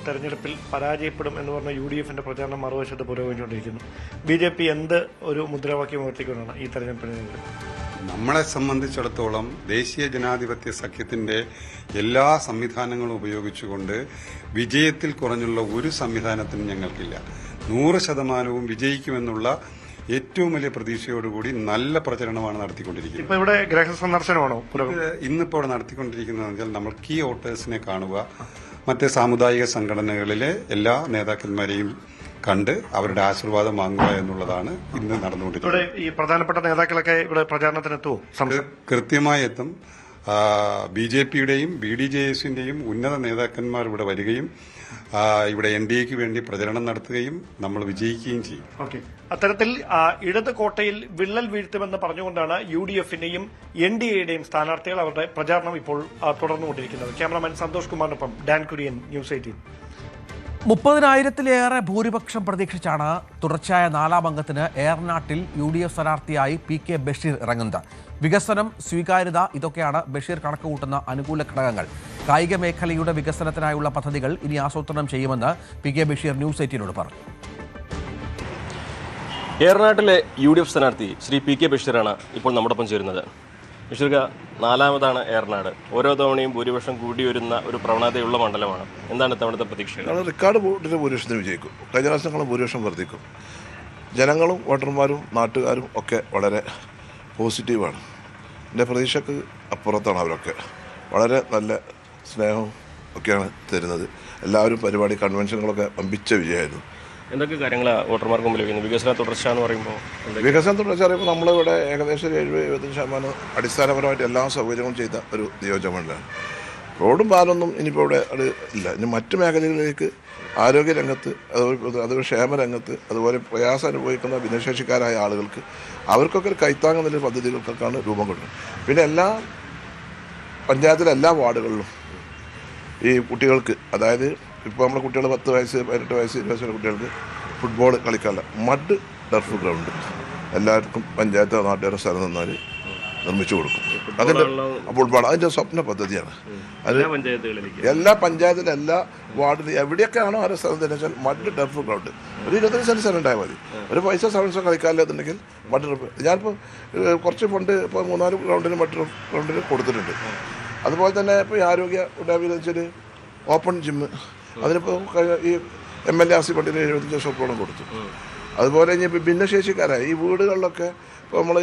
തെരഞ്ഞെടുപ്പിൽ പരാജയപ്പെടും എന്ന് പറഞ്ഞ UDFന്റെ പ്രചാരണം മറുവശത്ത് പുരോഗമിച്ചുകൊണ്ടിരിക്കുന്നു. BJP എന്ത് ഒരു മുദ്രാവാക്യം ഉയർത്തിക്കൊണ്ടാണ് ഈ തെരഞ്ഞെടുപ്പിന്? നമ്മളെ സംബന്ധിച്ചിടത്തോളം ദേശീയ ജനാധിപത്യ സഖ്യത്തിന്റെ എല്ലാ സംവിധാനങ്ങളും ഉപയോഗിച്ചുകൊണ്ട് വിജയത്തിൽ കുറഞ്ഞുള്ള ഒരു സംവിധാനത്തിനും ഞങ്ങൾക്കില്ല. 100% വിജയിക്കുമെന്നുള്ള ഏറ്റവും വലിയ പ്രതീക്ഷയോടുകൂടി നല്ല പ്രചരണമാണ് നടത്തിക്കൊണ്ടിരിക്കുന്നത്. ഇപ്പോൾ ഇവിടെ ഗൃഹസന്ദർശനമാണോ ഇന്നിപ്പോൾ ഇവിടെ നടത്തിക്കൊണ്ടിരിക്കുന്നത് വെച്ചാൽ നമ്മൾ കീ വോട്ടേഴ്സിനെ കാണുക, മറ്റ് സാമുദായിക സംഘടനകളിലെ എല്ലാ നേതാക്കന്മാരെയും കണ്ട് അവരുടെ ആശീർവാദം വാങ്ങുക എന്നുള്ളതാണ് ഇന്ന് നടന്നുകൊണ്ടിരിക്കുന്നത്. ഈ പ്രധാനപ്പെട്ട നേതാക്കളൊക്കെ ഇവിടെ പ്രചാരണത്തിനെത്തുമോ? കൃത്യമായി എത്തും. BJPയുടെയും BDJSന്റെയും ഉന്നത നേതാക്കന്മാർ ഇവിടെ വരികയും ഇവിടെ NDAക്ക് വേണ്ടി പ്രചരണം നടത്തുകയും നമ്മൾ വിജയിക്കുകയും ചെയ്യും. ഓക്കെ, അത്തരത്തിൽ ഇടത് കോട്ടയിൽ വിള്ളൽ വീഴ്ത്തുമെന്ന് പറഞ്ഞുകൊണ്ടാണ് UDFന്റെയും NDAയുടെയും സ്ഥാനാർത്ഥികൾ അവരുടെ പ്രചാരണം ഇപ്പോൾ തുടർന്നുകൊണ്ടിരിക്കുന്നത്. ക്യാമറാമാൻ സന്തോഷ് കുമാറിനൊപ്പം ഡാൻ കുര്യൻ, News 18. 30,000-ലേറെ ഭൂരിപക്ഷം പ്രതീക്ഷിച്ചാണ് തുടർച്ചയായ 4ാം അംഗത്തിന് ഏറനാട്ടിൽ UDF സ്ഥാനാർത്ഥിയായി PK ബഷീർ ഇറങ്ങുന്നത്. വികസനം, സ്വീകാര്യത, ഇതൊക്കെയാണ് ബഷീർ കണക്കുകൂട്ടുന്ന അനുകൂല ഘടകങ്ങൾ. കായിക മേഖലയുടെ വികസനത്തിനായുള്ള പദ്ധതികൾ ഇനി ആസൂത്രണം ചെയ്യുമെന്ന് PK ബഷീർ News 18നോട് പറഞ്ഞു. ഏറനാട്ടിലെ UDF സ്ഥാനാർത്ഥി ശ്രീ PK ബഷീറാണ് ഇപ്പോൾ നമ്മോടൊപ്പം ചേരുന്നത്. ബഷീർക്ക, 4ാമതാണ് ഏറനാട്. ഓരോ തവണയും ഭൂരിപക്ഷം കൂടി വരുന്ന ഒരു പ്രവണതയുള്ള മണ്ഡലമാണ്. എന്താണ് ഇത്തവണത്തെ പ്രതീക്ഷകൾ? റെക്കോർഡ് വോട്ടിന്റെ ഭൂരിപക്ഷത്തിന് വിജയിക്കും. കഴിഞ്ഞ പ്രാവശ്യങ്ങളും ഭൂരിപക്ഷം വർദ്ധിക്കും. ജനങ്ങളും വോട്ടർമാരും നാട്ടുകാരും ഒക്കെ വളരെ പോസിറ്റീവാണ്. എൻ്റെ പ്രതീക്ഷയ്ക്ക് അപ്പുറത്താണ് അവരൊക്കെ. വളരെ നല്ല സ്നേഹവും ഒക്കെയാണ് തരുന്നത്. എല്ലാവരും പരിപാടി കൺവെൻഷനുകളൊക്കെ വമ്പിച്ച വിജയമായിരുന്നു. എന്തൊക്കെ കാര്യങ്ങളാണ് വോട്ടർമാർക്ക് മുമ്പിൽ വയ്ക്കുന്നത്? വികസന തുടർച്ച എന്ന് പറയുമ്പോൾ വികസന തുടർച്ച പറയുമ്പോൾ നമ്മളിവിടെ ഏകദേശം 70-75% അടിസ്ഥാനപരമായിട്ട് എല്ലാ സൗകര്യങ്ങളും ചെയ്ത ഒരു നിയോജകമണ്ഡലമാണ്. റോഡും പാലൊന്നും ഇനിയിപ്പോൾ ഇവിടെ അത് ഇല്ല. ഇനി മറ്റു മേഖലകളിലേക്ക് ആരോഗ്യരംഗത്ത്, അതുപോലെ ക്ഷേമരംഗത്ത്, അതുപോലെ പ്രയാസം അനുഭവിക്കുന്ന ഭിന്നശേഷിക്കാരായ ആളുകൾക്ക് അവർക്കൊക്കെ ഒരു കൈത്താങ്ങുന്ന പദ്ധതികൾക്കൊക്കെയാണ് രൂപം കൊണ്ടത്. പിന്നെ എല്ലാ പഞ്ചായത്തിലെ എല്ലാ വാർഡുകളിലും ഈ കുട്ടികൾക്ക്, അതായത് ഇപ്പോൾ നമ്മുടെ കുട്ടികൾ 10 വയസ്സ് 18 വയസ്സ് 20 വയസ്സുള്ള കുട്ടികൾക്ക് ഫുട്ബോൾ കളിക്കാനുള്ള മഡ് ടർഫ് ഗ്രൗണ്ട് എല്ലാവർക്കും പഞ്ചായത്ത് നാട്ടുകാരുടെ സ്ഥലം തന്നാൽ നിർമ്മിച്ചു കൊടുക്കും. അതിൻ്റെ ഫുട്ബോൾ അതിൻ്റെ സ്വപ്ന പദ്ധതിയാണ്. അത് എല്ലാ പഞ്ചായത്തിലും എല്ലാ വാർഡിലും എവിടെയൊക്കെയാണോ ആ സ്ഥലം തന്നെ വെച്ചാൽ മഡ് ടർഫ് ഗ്രൗണ്ട് ഒരു 25 സെൻറ്റ് സ്ഥലം ഉണ്ടായാൽ മതി. ഒരു പൈസ സമയം കളിക്കാനില്ലെന്നുണ്ടെങ്കിൽ മഡ് ടർഫ്, ഞാനിപ്പോൾ കുറച്ച് ഫണ്ട് ഇപ്പോൾ 3-4 ഗ്രൗണ്ടിന് മഡ് ടർഫ് ഗ്രൗണ്ടിന് കൊടുത്തിട്ടുണ്ട്. അതുപോലെ തന്നെ ഇപ്പോൾ ഈ ആരോഗ്യ ഉണ്ടാവിയെന്ന് വെച്ചാൽ ഓപ്പൺ ജിമ്മ്, അതിനിപ്പോൾ ഈ MLA ഫണ്ടിന് 75 ലക്ഷം കൊടുത്തു. അതുപോലെ ഇനി ഭിന്നശേഷിക്കാരായ ഈ വീടുകളിലൊക്കെ ഇപ്പോൾ നമ്മൾ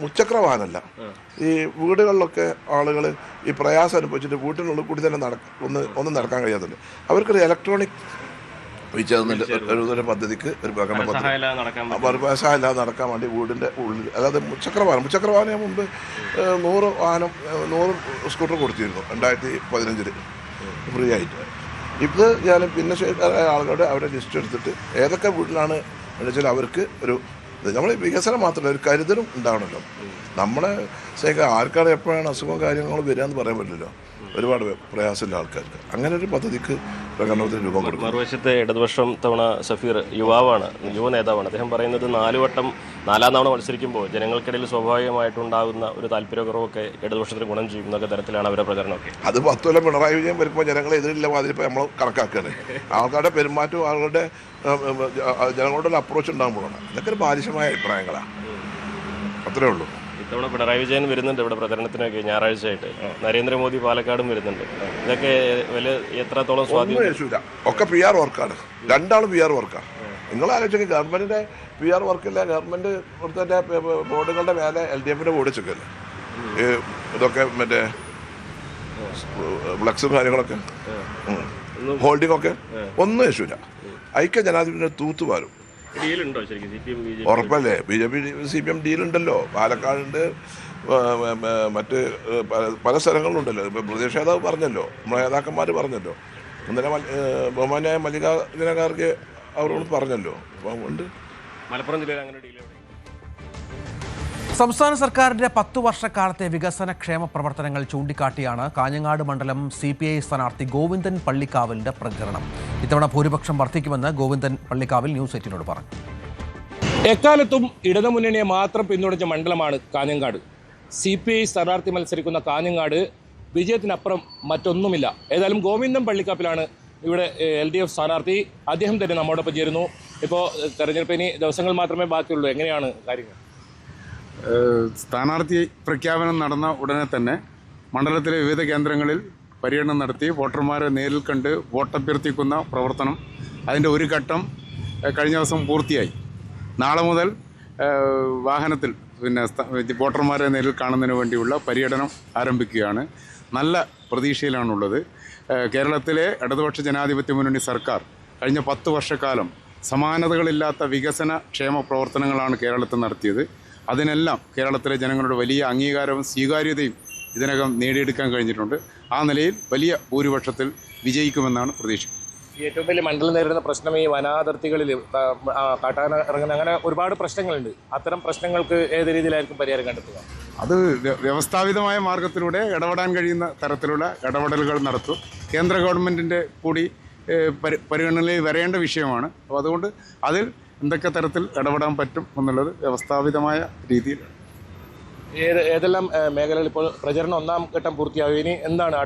മുച്ചക്ര വാഹനമല്ല, ഈ വീടുകളിലൊക്കെ ആളുകൾ ഈ പ്രയാസം അനുഭവിച്ചിട്ട് വീട്ടിനുള്ളിൽ കൂടി തന്നെ ഒന്നും നടക്കാൻ കഴിയാത്തുണ്ട്. അവർക്കൊരു ഇലക്ട്രോണിക് ഒരു പദ്ധതിക്ക് ഒരു പ്രകടന പദ്ധതി സഹായമില്ലാതെ നടക്കാൻ വേണ്ടി വീടിൻ്റെ ഉള്ളിൽ, അതായത് മുച്ചക്രവാഹനം മുമ്പ് 100 സ്കൂട്ടർ കൊടുത്തിരുന്നു 2015 ഫ്രീ ആയിട്ട്. ഇത് ഞാൻ ഭിന്നശേഷിക്കാരായ ആളുകളുടെ അവരുടെ ലിസ്റ്റ് എടുത്തിട്ട് ഏതൊക്കെ വീട്ടിലാണ് എന്ന് വെച്ചാൽ അവർക്ക് ഒരു നമ്മൾ വികസനം മാത്രമല്ല ഒരു കരുതലും ഉണ്ടാവണമല്ലോ. നമ്മളെ ആർക്കാണ് എപ്പോഴാണ് അസുഖവും കാര്യങ്ങളും വരിക എന്ന് പറയാൻ പറ്റില്ലല്ലോ. ഒരുപാട് പ്രയാസമില്ല ആൾക്കാർക്ക്. അങ്ങനെ ഒരു പദ്ധതിക്ക് പ്രകടനത്തിന് രൂപം കൊടുക്കും. മറുവശത്തെ ഇടതുപക്ഷം തവണ സഫീർ യുവാവാണ്, യുവ നേതാവാണ്. അദ്ദേഹം പറയുന്നത് 4 തവണ മത്സരിക്കുമ്പോൾ ജനങ്ങൾക്കിടയിൽ സ്വാഭാവികമായിട്ടുണ്ടാകുന്ന ഒരു താല്പര്യക്കുറവൊക്കെ ഇടതുപക്ഷത്തിന് ഗുണം ചെയ്യും എന്നൊക്കെ തരത്തിലാണ് അവരുടെ പ്രചരണമൊക്കെ. അത് 10 കൊല്ലം പിണറായി വിജയൻ വരുമ്പോൾ ജനങ്ങളെ എതിരില്ല മാതിരിപ്പോൾ നമ്മൾ കണക്കാക്കുകയാണ്. ആൾക്കാരുടെ പെരുമാറ്റവും ആളുകളുടെ ജനങ്ങളുടെ അപ്രോച്ച് ഉണ്ടാകുമ്പോഴാണ്. ഇതൊക്കെ ഒരു ബാലിശമായ അഭിപ്രായങ്ങളാണ്. അത്രേ ഉള്ളൂ. ഇത്തവണ പിണറായി വിജയൻ വരുന്നുണ്ട് ഇവിടെ പ്രചരണത്തിനൊക്കെ, ഞായറാഴ്ചയായിട്ട്. നരേന്ദ്രമോദി പാലക്കാടും വരുന്നുണ്ട്. ഇതൊക്കെ എത്രത്തോളം സ്വാധീനം? ഒക്കെ PR വർക്കാണ്. രണ്ടാളും PR വർക്കാണ്. നിങ്ങൾ ആലോചിക്കുക, ഗവൺമെന്റിന്റെ PR വർക്കില്ല. ഗവൺമെന്റ് കൊടുത്തതിന്റെ ബോർഡുകളുടെ മേലെ LDFന്റെ ബോർഡ് വെച്ചൊക്കെയല്ലേ ഇതൊക്കെ, മറ്റേ ഫ്ലക്സും കാര്യങ്ങളൊക്കെ ഹോൾഡിംഗ് ഒക്കെ ഒന്നും യേശൂല. ഐക്യ ജനാധിപത്യ തൂത്തുപാരും. ഉറപ്പല്ലേ? BJP CPM ഡീലുണ്ടല്ലോ. പാലക്കാടുണ്ട്, മറ്റ് പല സ്ഥലങ്ങളിലുണ്ടല്ലോ. ഇപ്പം പ്രദേശ നേതാവ് പറഞ്ഞല്ലോ, നമ്മുടെ നേതാക്കന്മാർ പറഞ്ഞല്ലോ, ഇന്നലെ ബഹുമാനായ മല്ലികാർജുന ഖാർഗെ അവരോട് പറഞ്ഞല്ലോ. അപ്പം അതുകൊണ്ട് മലപ്പുറം ജില്ലയിൽ അങ്ങനെ ഡീൽ. സംസ്ഥാന സർക്കാരിന്റെ 10 വർഷക്കാലത്തെ വികസന ക്ഷേമ പ്രവർത്തനങ്ങൾ ചൂണ്ടിക്കാട്ടിയാണ് കാഞ്ഞങ്ങാട് മണ്ഡലം CPI സ്ഥാനാർത്ഥി ഗോവിന്ദൻ പള്ളിക്കാവലിന്റെ പ്രചരണം. ഇത്തവണ ഭൂരിപക്ഷം വർദ്ധിക്കുമെന്ന് ഗോവിന്ദൻ പള്ളിക്കാവൽ News 18നോട് പറഞ്ഞു. എക്കാലത്തും ഇടതുമുന്നണിയെ മാത്രം പിന്തുണച്ച മണ്ഡലമാണ് കാഞ്ഞങ്ങാട്. CPI സ്ഥാനാർത്ഥി മത്സരിക്കുന്ന കാഞ്ഞങ്ങാട് വിജയത്തിനപ്പുറം മറ്റൊന്നുമില്ല. ഏതായാലും ഗോവിന്ദൻ പള്ളിക്കാപ്പിലാണ് ഇവിടെ LDF സ്ഥാനാർത്ഥി. അദ്ദേഹം തന്നെ നമ്മോടൊപ്പം ചേരുന്നു. ഇപ്പോൾ തെരഞ്ഞെടുപ്പ് ഇനി ദിവസങ്ങൾ മാത്രമേ ബാക്കിയുള്ളൂ. എങ്ങനെയാണ് കാര്യങ്ങൾ? സ്ഥാനാർത്ഥി പ്രഖ്യാപനം നടന്ന ഉടനെ തന്നെ മണ്ഡലത്തിലെ വിവിധ കേന്ദ്രങ്ങളിൽ പര്യടനം നടത്തി വോട്ടർമാരെ നേരിൽ കണ്ട് വോട്ടഭ്യർത്ഥിക്കുന്ന പ്രവർത്തനം അതിൻ്റെ ഒരു ഘട്ടം കഴിഞ്ഞ ദിവസം പൂർത്തിയായി. നാളെ മുതൽ വാഹനത്തിൽ വോട്ടർമാരെ നേരിൽ കാണുന്നതിന് വേണ്ടിയുള്ള പര്യടനം ആരംഭിക്കുകയാണ്. നല്ല പ്രതീക്ഷയിലാണുള്ളത്. കേരളത്തിലെ ഇടതുപക്ഷ ജനാധിപത്യ മുന്നണി സർക്കാർ കഴിഞ്ഞ 10 വർഷക്കാലം സമാനതകളില്ലാത്ത വികസന ക്ഷേമ പ്രവർത്തനങ്ങളാണ് കേരളത്തിൽ നടത്തിയത്. അതിനെല്ലാം കേരളത്തിലെ ജനങ്ങളുടെ വലിയ അംഗീകാരവും സ്വീകാര്യതയും ഇതിനകം നേടിയെടുക്കാൻ കഴിഞ്ഞിട്ടുണ്ട്. ആ നിലയിൽ വലിയ ഭൂരിപക്ഷത്തിൽ വിജയിക്കുമെന്നാണ് പ്രതീക്ഷ. ഏറ്റവും വലിയ മണ്ഡലം നേരിടുന്ന പ്രശ്നം ഈ വനാതിർത്തികളിൽ കാട്ടാന ഇറങ്ങുന്ന അങ്ങനെ ഒരുപാട് പ്രശ്നങ്ങളുണ്ട്. അത്തരം പ്രശ്നങ്ങൾക്ക് ഏത് രീതിയിലായിരിക്കും പരിഹാരം കണ്ടെത്തുക? അത് വ്യവസ്ഥാപിതമായ മാർഗത്തിലൂടെ ഇടപെടാൻ കഴിയുന്ന തരത്തിലുള്ള ഇടപെടലുകൾ നടത്തും. കേന്ദ്ര ഗവൺമെൻറ്റിൻ്റെ കൂടി പരിഗണനയിൽ വരേണ്ട വിഷയമാണ്. അപ്പോൾ അതുകൊണ്ട് അതിൽ എന്തൊക്കെ തരത്തിൽ ഇടപെടാൻ പറ്റും എന്നുള്ളത് വ്യവസ്ഥാപിതമായ രീതിയിലാണ്. ഏതെല്ലാം മേഖലകൾ ഇപ്പോൾ പ്രചരണം 1ാം ഘട്ടം പൂർത്തിയാകും? ഇനി എന്താണ്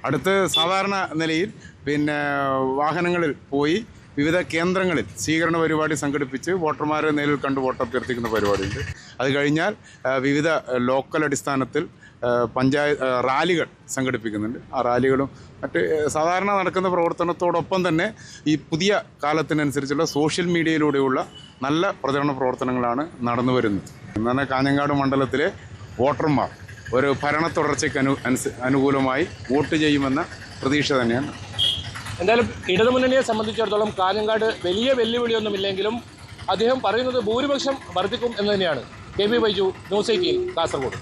അടുത്ത സാധാരണ നിലയിൽ വാഹനങ്ങളിൽ പോയി വിവിധ കേന്ദ്രങ്ങളിൽ സ്വീകരണ പരിപാടി സംഘടിപ്പിച്ച് വോട്ടർമാരെ നേരിൽ കണ്ട് വോട്ടഭ്യർത്ഥിക്കുന്ന പരിപാടിയുണ്ട്. അത് കഴിഞ്ഞാൽ വിവിധ ലോക്കൽ അടിസ്ഥാനത്തിൽ റാലികൾ സംഘടിപ്പിക്കുന്നുണ്ട്. ആ റാലികളും മറ്റ് സാധാരണ നടക്കുന്ന പ്രവർത്തനത്തോടൊപ്പം തന്നെ ഈ പുതിയ കാലത്തിനനുസരിച്ചുള്ള സോഷ്യൽ മീഡിയയിലൂടെയുള്ള നല്ല പ്രചരണ പ്രവർത്തനങ്ങളാണ് നടന്നു വരുന്നത്. എന്നാൽ കാഞ്ഞങ്ങാട് മണ്ഡലത്തിലെ വോട്ടർമാർ ഒരു ഭരണ തുടർച്ചയ്ക്ക് അനുകൂലമായി വോട്ട് ചെയ്യുമെന്ന പ്രതീക്ഷ തന്നെയാണ്. എന്തായാലും ഇടതുമുന്നണിയെ സംബന്ധിച്ചിടത്തോളം കാഞ്ഞങ്ങാട് വലിയ വെല്ലുവിളിയൊന്നുമില്ലെങ്കിലും അദ്ദേഹം പറയുന്നത് ഭൂരിപക്ഷം വർദ്ധിക്കും എന്ന് തന്നെയാണ്. KB Baiju, news 18, Kasaragod.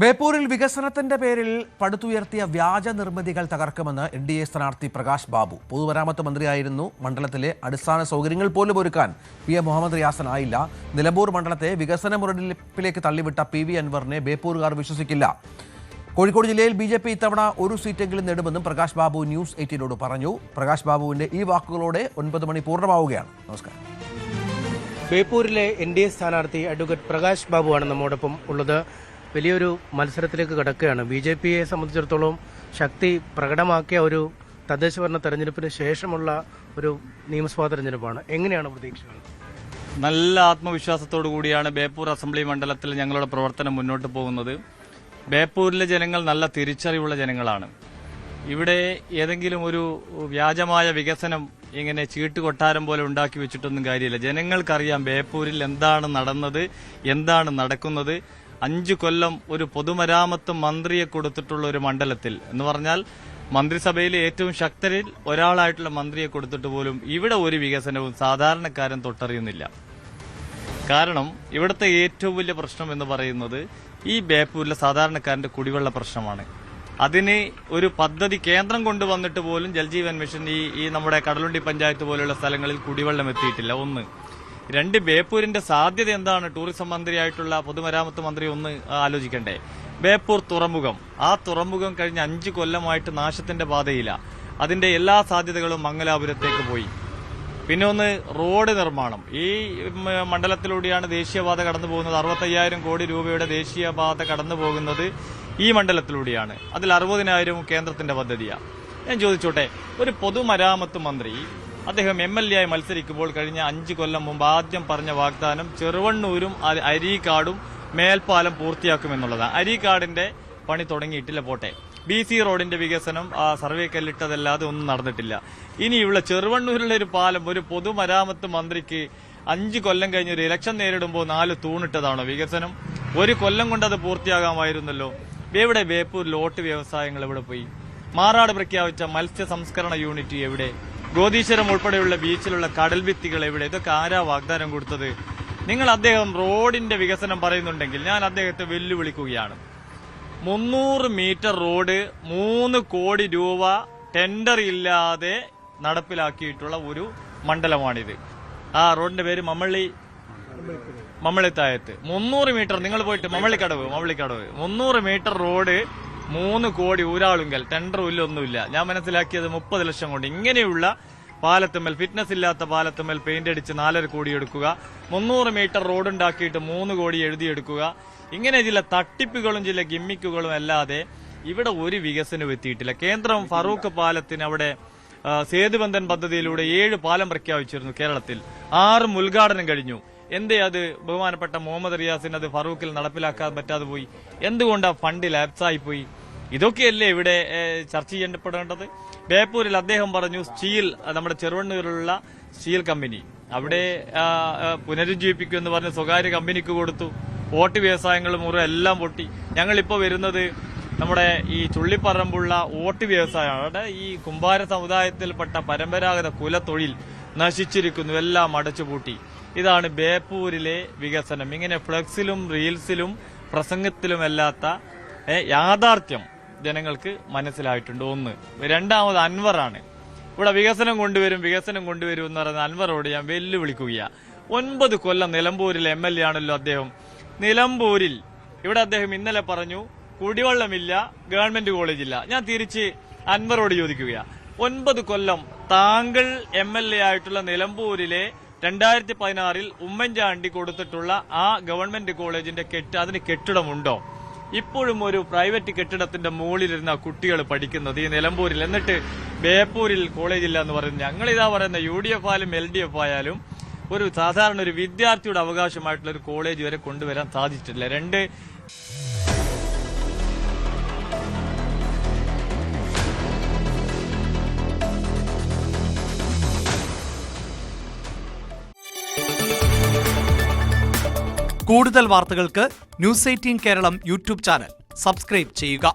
ബേപ്പൂരിൽ വികസനത്തിന്റെ പേരിൽ പടുത്തുയർത്തിയ വ്യാജ നിർമ്മിതികൾ തകർക്കുമെന്ന് NDA സ്ഥാനാർത്ഥി പ്രകാശ് ബാബു. പൊതുമരാമത്ത് മന്ത്രിയായിരുന്നു. മണ്ഡലത്തിലെ അടിസ്ഥാന സൗകര്യങ്ങൾ പോലും ഒരുക്കാൻ PM മുഹമ്മദ് റിയാസൻ ആയില്ല. നിലമ്പൂർ മണ്ഡലത്തെ വികസന മുരടിപ്പിലേക്ക് തള്ളിവിട്ട PV അൻവറിനെ ബേപ്പൂരുകാർ വിശ്വസിക്കില്ല. കോഴിക്കോട് ജില്ലയിൽ BJP ഇത്തവണ ഒരു സീറ്റെങ്കിലും നേടുമെന്നും പ്രകാശ് ബാബു ന്യൂസ് 18നോട് പറഞ്ഞു. പ്രകാശ് ബാബുവിന്റെ ഈ വാക്കുകളോടെ 9 മണി പൂർണ്ണമാവുകയാണ്. നമസ്കാരം. ബേപ്പൂരിലെ NDA സ്ഥാനാർത്ഥി അഡ്വക്കേറ്റ് പ്രകാശ് ബാബുവാണ് നമ്മോടൊപ്പം ഉള്ളത്. വലിയൊരു മത്സരത്തിലേക്ക് കടക്കുകയാണ്. BJPയെ സംബന്ധിച്ചിടത്തോളം ശക്തി പ്രകടമാക്കിയ ഒരു തദ്ദേശഭരണ തെരഞ്ഞെടുപ്പിന് ശേഷമുള്ള ഒരു നിയമസഭാ തെരഞ്ഞെടുപ്പാണ്. എങ്ങനെയാണ് പ്രതീക്ഷകൾ? നല്ല ആത്മവിശ്വാസത്തോടു കൂടിയാണ് ബേപ്പൂർ അസംബ്ലി മണ്ഡലത്തിൽ ഞങ്ങളുടെ പ്രവർത്തനം മുന്നോട്ട് പോകുന്നത്. ബേപ്പൂരിലെ ജനങ്ങൾ നല്ല തിരിച്ചറിവുള്ള ജനങ്ങളാണ്. ഇവിടെ ഏതെങ്കിലും ഒരു വ്യാജമായ വികസനം ഇങ്ങനെ ചീട്ടുകൊട്ടാരം പോലെ ഉണ്ടാക്കി വെച്ചിട്ടൊന്നും കാര്യമില്ല. ജനങ്ങൾക്കറിയാം ബേപ്പൂരിൽ എന്താണ് നടന്നത്, എന്താണ് നടക്കുന്നത്. 5 കൊല്ലം ഒരു പൊതുമരാമത്ത് മന്ത്രിയെ കൊടുത്തിട്ടുള്ള ഒരു മണ്ഡലത്തിൽ എന്ന് പറഞ്ഞാൽ മന്ത്രിസഭയിലെ ഏറ്റവും ശക്തരിൽ ഒരാളായിട്ടുള്ള മന്ത്രിയെ കൊടുത്തിട്ട് പോലും ഇവിടെ ഒരു വികസനവും സാധാരണക്കാരൻ തൊട്ടറിയുന്നില്ല. കാരണം ഇവിടുത്തെ ഏറ്റവും വലിയ പ്രശ്നം എന്ന് പറയുന്നത് ഈ ബേപ്പൂരിലെ സാധാരണക്കാരന്റെ കുടിവെള്ള പ്രശ്നമാണ്. അതിന് ഒരു പദ്ധതി കേന്ദ്രം കൊണ്ടുവന്നിട്ട് പോലും ജൽജീവൻ മിഷൻ ഈ നമ്മുടെ കടലുണ്ടി പഞ്ചായത്ത് പോലെയുള്ള സ്ഥലങ്ങളിൽ കുടിവെള്ളം എത്തിയിട്ടില്ല. 1. 2, ബേപ്പൂരിന്റെ സാധ്യത എന്താണ്? ടൂറിസം മന്ത്രിയായിട്ടുള്ള പൊതുമരാമത്ത് മന്ത്രി ഒന്ന് ആലോചിക്കണ്ടേ? ബേപ്പൂർ തുറമുഖം, ആ തുറമുഖം കഴിഞ്ഞ 5 കൊല്ലമായിട്ട് നാശത്തിന്റെ പാതയില്ല. അതിന്റെ എല്ലാ സാധ്യതകളും മംഗലാപുരത്തേക്ക് പോയി. പിന്നെ ഒന്ന് റോഡ് നിർമ്മാണം. ഈ മണ്ഡലത്തിലൂടെയാണ് ദേശീയപാത കടന്നു പോകുന്നത്. 65,000 കോടി രൂപയുടെ ദേശീയപാത കടന്നു പോകുന്നത് ഈ മണ്ഡലത്തിലൂടെയാണ്. അതിൽ 60,000 കേന്ദ്രത്തിന്റെ പദ്ധതിയാണ്. ഞാൻ ചോദിച്ചോട്ടെ, ഒരു പൊതുമരാമത്ത് മന്ത്രി അദ്ദേഹം MLA ആയി മത്സരിക്കുമ്പോൾ കഴിഞ്ഞ 5 കൊല്ലം മുമ്പ് ആദ്യം പറഞ്ഞ വാഗ്ദാനം ചെറുവണ്ണൂരും അരീക്കാടും മേൽപ്പാലം പൂർത്തിയാക്കുമെന്നുള്ളതാണ്. അരീക്കാടിന്റെ പണി തുടങ്ങിയിട്ടില്ല, പോട്ടെ. BC റോഡിന്റെ വികസനം സർവേ കല്ലിട്ടതല്ലാതെ ഒന്നും നടന്നിട്ടില്ല. ഇനിയുള്ള ചെറുവണ്ണൂരിലെ ഒരു പാലം ഒരു പൊതുമരാമത്ത് മന്ത്രിക്ക് 5 കൊല്ലം കഴിഞ്ഞ് ഒരു ഇലക്ഷൻ നേരിടുമ്പോൾ 4 തൂണിട്ടതാണോ വികസനം? 1 കൊല്ലം കൊണ്ട് അത് പൂർത്തിയാകാമായിരുന്നല്ലോ. എവിടെ ബേപ്പൂർ ലോട്ട് വ്യവസായങ്ങൾ എവിടെ പോയി? മാറാട് പ്രഖ്യാപിച്ച മത്സ്യ സംസ്കരണ യൂണിറ്റ് എവിടെ? ഗോദീശ്വരം ഉൾപ്പെടെയുള്ള ബീച്ചിലുള്ള കടൽ ഭിത്തികൾ എവിടെ? ഇതൊക്കെ ആരാ വാഗ്ദാനം കൊടുത്തത്? നിങ്ങൾ അദ്ദേഹം റോഡിന്റെ വികസനം പറയുന്നുണ്ടെങ്കിൽ ഞാൻ അദ്ദേഹത്തെ വെല്ലുവിളിക്കുകയാണ്. 300 മീറ്റർ റോഡ് 3 കോടി രൂപ ടെൻഡർ ഇല്ലാതെ നടപ്പിലാക്കിയിട്ടുള്ള ഒരു മണ്ഡലമാണിത്. ആ റോഡിന്റെ പേര് മമ്മള്ളിത്തായത്ത്. 300 മീറ്റർ നിങ്ങൾ പോയിട്ട് മമ്മള്ളിക്കടവ് 300 മീറ്റർ റോഡ് 3 കോടി ഊരാളുങ്കൽ ടെൻഡറും ഇല്ല, ഒന്നുമില്ല. ഞാൻ മനസ്സിലാക്കിയത് 30 ലക്ഷം കൊണ്ട്. ഇങ്ങനെയുള്ള പാലത്തുമ്മൽ ഫിറ്റ്നസ് ഇല്ലാത്ത പാലത്തുമ്മൽ പെയിന്റ് അടിച്ച് 4.5 കോടി എടുക്കുക, 300 മീറ്റർ റോഡ് ഉണ്ടാക്കിയിട്ട് 3 കോടി എഴുതിയെടുക്കുക. ഇങ്ങനെ ചില തട്ടിപ്പുകളും ചില ഗിമ്മിക്കുകളും അല്ലാതെ ഇവിടെ ഒരു വികസനവും എത്തിയിട്ടില്ല. കേന്ദ്രം ഫറൂഖ് പാലത്തിന് അവിടെ സേതുബന്ധൻ പദ്ധതിയിലൂടെ 7 പാലം പ്രഖ്യാപിച്ചിരുന്നു കേരളത്തിൽ. 6 ഉദ്ഘാടനം കഴിഞ്ഞു. എന്തേ അത് ബഹുമാനപ്പെട്ട മുഹമ്മദ് റിയാസിന് അത് ഫറൂഖിൽ നടപ്പിലാക്കാൻ പറ്റാതെ പോയി? എന്തുകൊണ്ട് ആ ഫണ്ട് ലാപ്സായി പോയി? ഇതൊക്കെയല്ലേ ഇവിടെ ചർച്ച ചെയ്യപ്പെടേണ്ടത്. ബേപ്പൂരിൽ അദ്ദേഹം പറഞ്ഞു സ്റ്റീൽ, നമ്മുടെ ചെറുവണ്ണൂരിലുള്ള സ്റ്റീൽ കമ്പനി അവിടെ പുനരുജ്ജീവിപ്പിക്കുമെന്ന് പറഞ്ഞ് സ്വകാര്യ കമ്പനിക്ക് കൊടുത്തു. ഓട്ട് വ്യവസായങ്ങളും എല്ലാം പൊട്ടി. ഞങ്ങളിപ്പോൾ വരുന്നത് നമ്മുടെ ഈ ചുള്ളിപ്പറമ്പുള്ള ഓട്ട് വ്യവസായമാണ്. അവിടെ ഈ കുമ്പാര സമുദായത്തിൽപ്പെട്ട പരമ്പരാഗത കുലത്തൊഴിൽ നശിച്ചിരിക്കുന്നു, എല്ലാം അടച്ചുപൂട്ടി. ഇതാണ് ബേപ്പൂരിലെ വികസനം. ഇങ്ങനെ ഫ്ലക്സിലും റീൽസിലും പ്രസംഗത്തിലുമല്ലാത്ത യാഥാർത്ഥ്യം ജനങ്ങൾക്ക് മനസ്സിലായിട്ടുണ്ട്. ഒന്ന്. രണ്ടാമത് അൻവറാണ്. ഇവിടെ വികസനം കൊണ്ടുവരും എന്ന് പറയുന്ന അൻവറോട് ഞാൻ വെല്ലുവിളിക്കുകയാണ്. 9 കൊല്ലം നിലമ്പൂരിലെ MLA ആണല്ലോ അദ്ദേഹം. നിലമ്പൂരിൽ ഇവിടെ അദ്ദേഹം ഇന്നലെ പറഞ്ഞു കുടിവെള്ളമില്ല, ഗവൺമെന്റ് കോളേജില്ല. ഞാൻ തിരിച്ച് അൻവറോട് ചോദിക്കുകയാണ്, 9 കൊല്ലം താങ്കൾ MLA ആയിട്ടുള്ള നിലമ്പൂരിലെ 2016 ഉമ്മൻചാണ്ടി കൊടുത്തിട്ടുള്ള ആ ഗവൺമെന്റ് കോളേജിന്റെ അതിന് കെട്ടിടമുണ്ടോ? ഇപ്പോഴും ഒരു പ്രൈവറ്റ് കെട്ടിടത്തിന്റെ മുകളിലിരുന്ന കുട്ടികൾ പഠിക്കുന്നത് ഈ നിലമ്പൂരിൽ. എന്നിട്ട് ബേപ്പൂരിൽ കോളേജില്ല എന്ന് പറയുന്നത്. ഞങ്ങളിതാ പറയുന്ന UDF ആയാലും LDF ആയാലും ഒരു സാധാരണ ഒരു വിദ്യാർത്ഥിയുടെ അവകാശമായിട്ടുള്ള ഒരു കോളേജ് വരെ കൊണ്ടുവരാൻ സാധിച്ചിട്ടില്ല. 2 കൂടുതൽ വാർത്തകൾക്ക് News 18 Keralam YouTube channel subscribe ചെയ്യുക.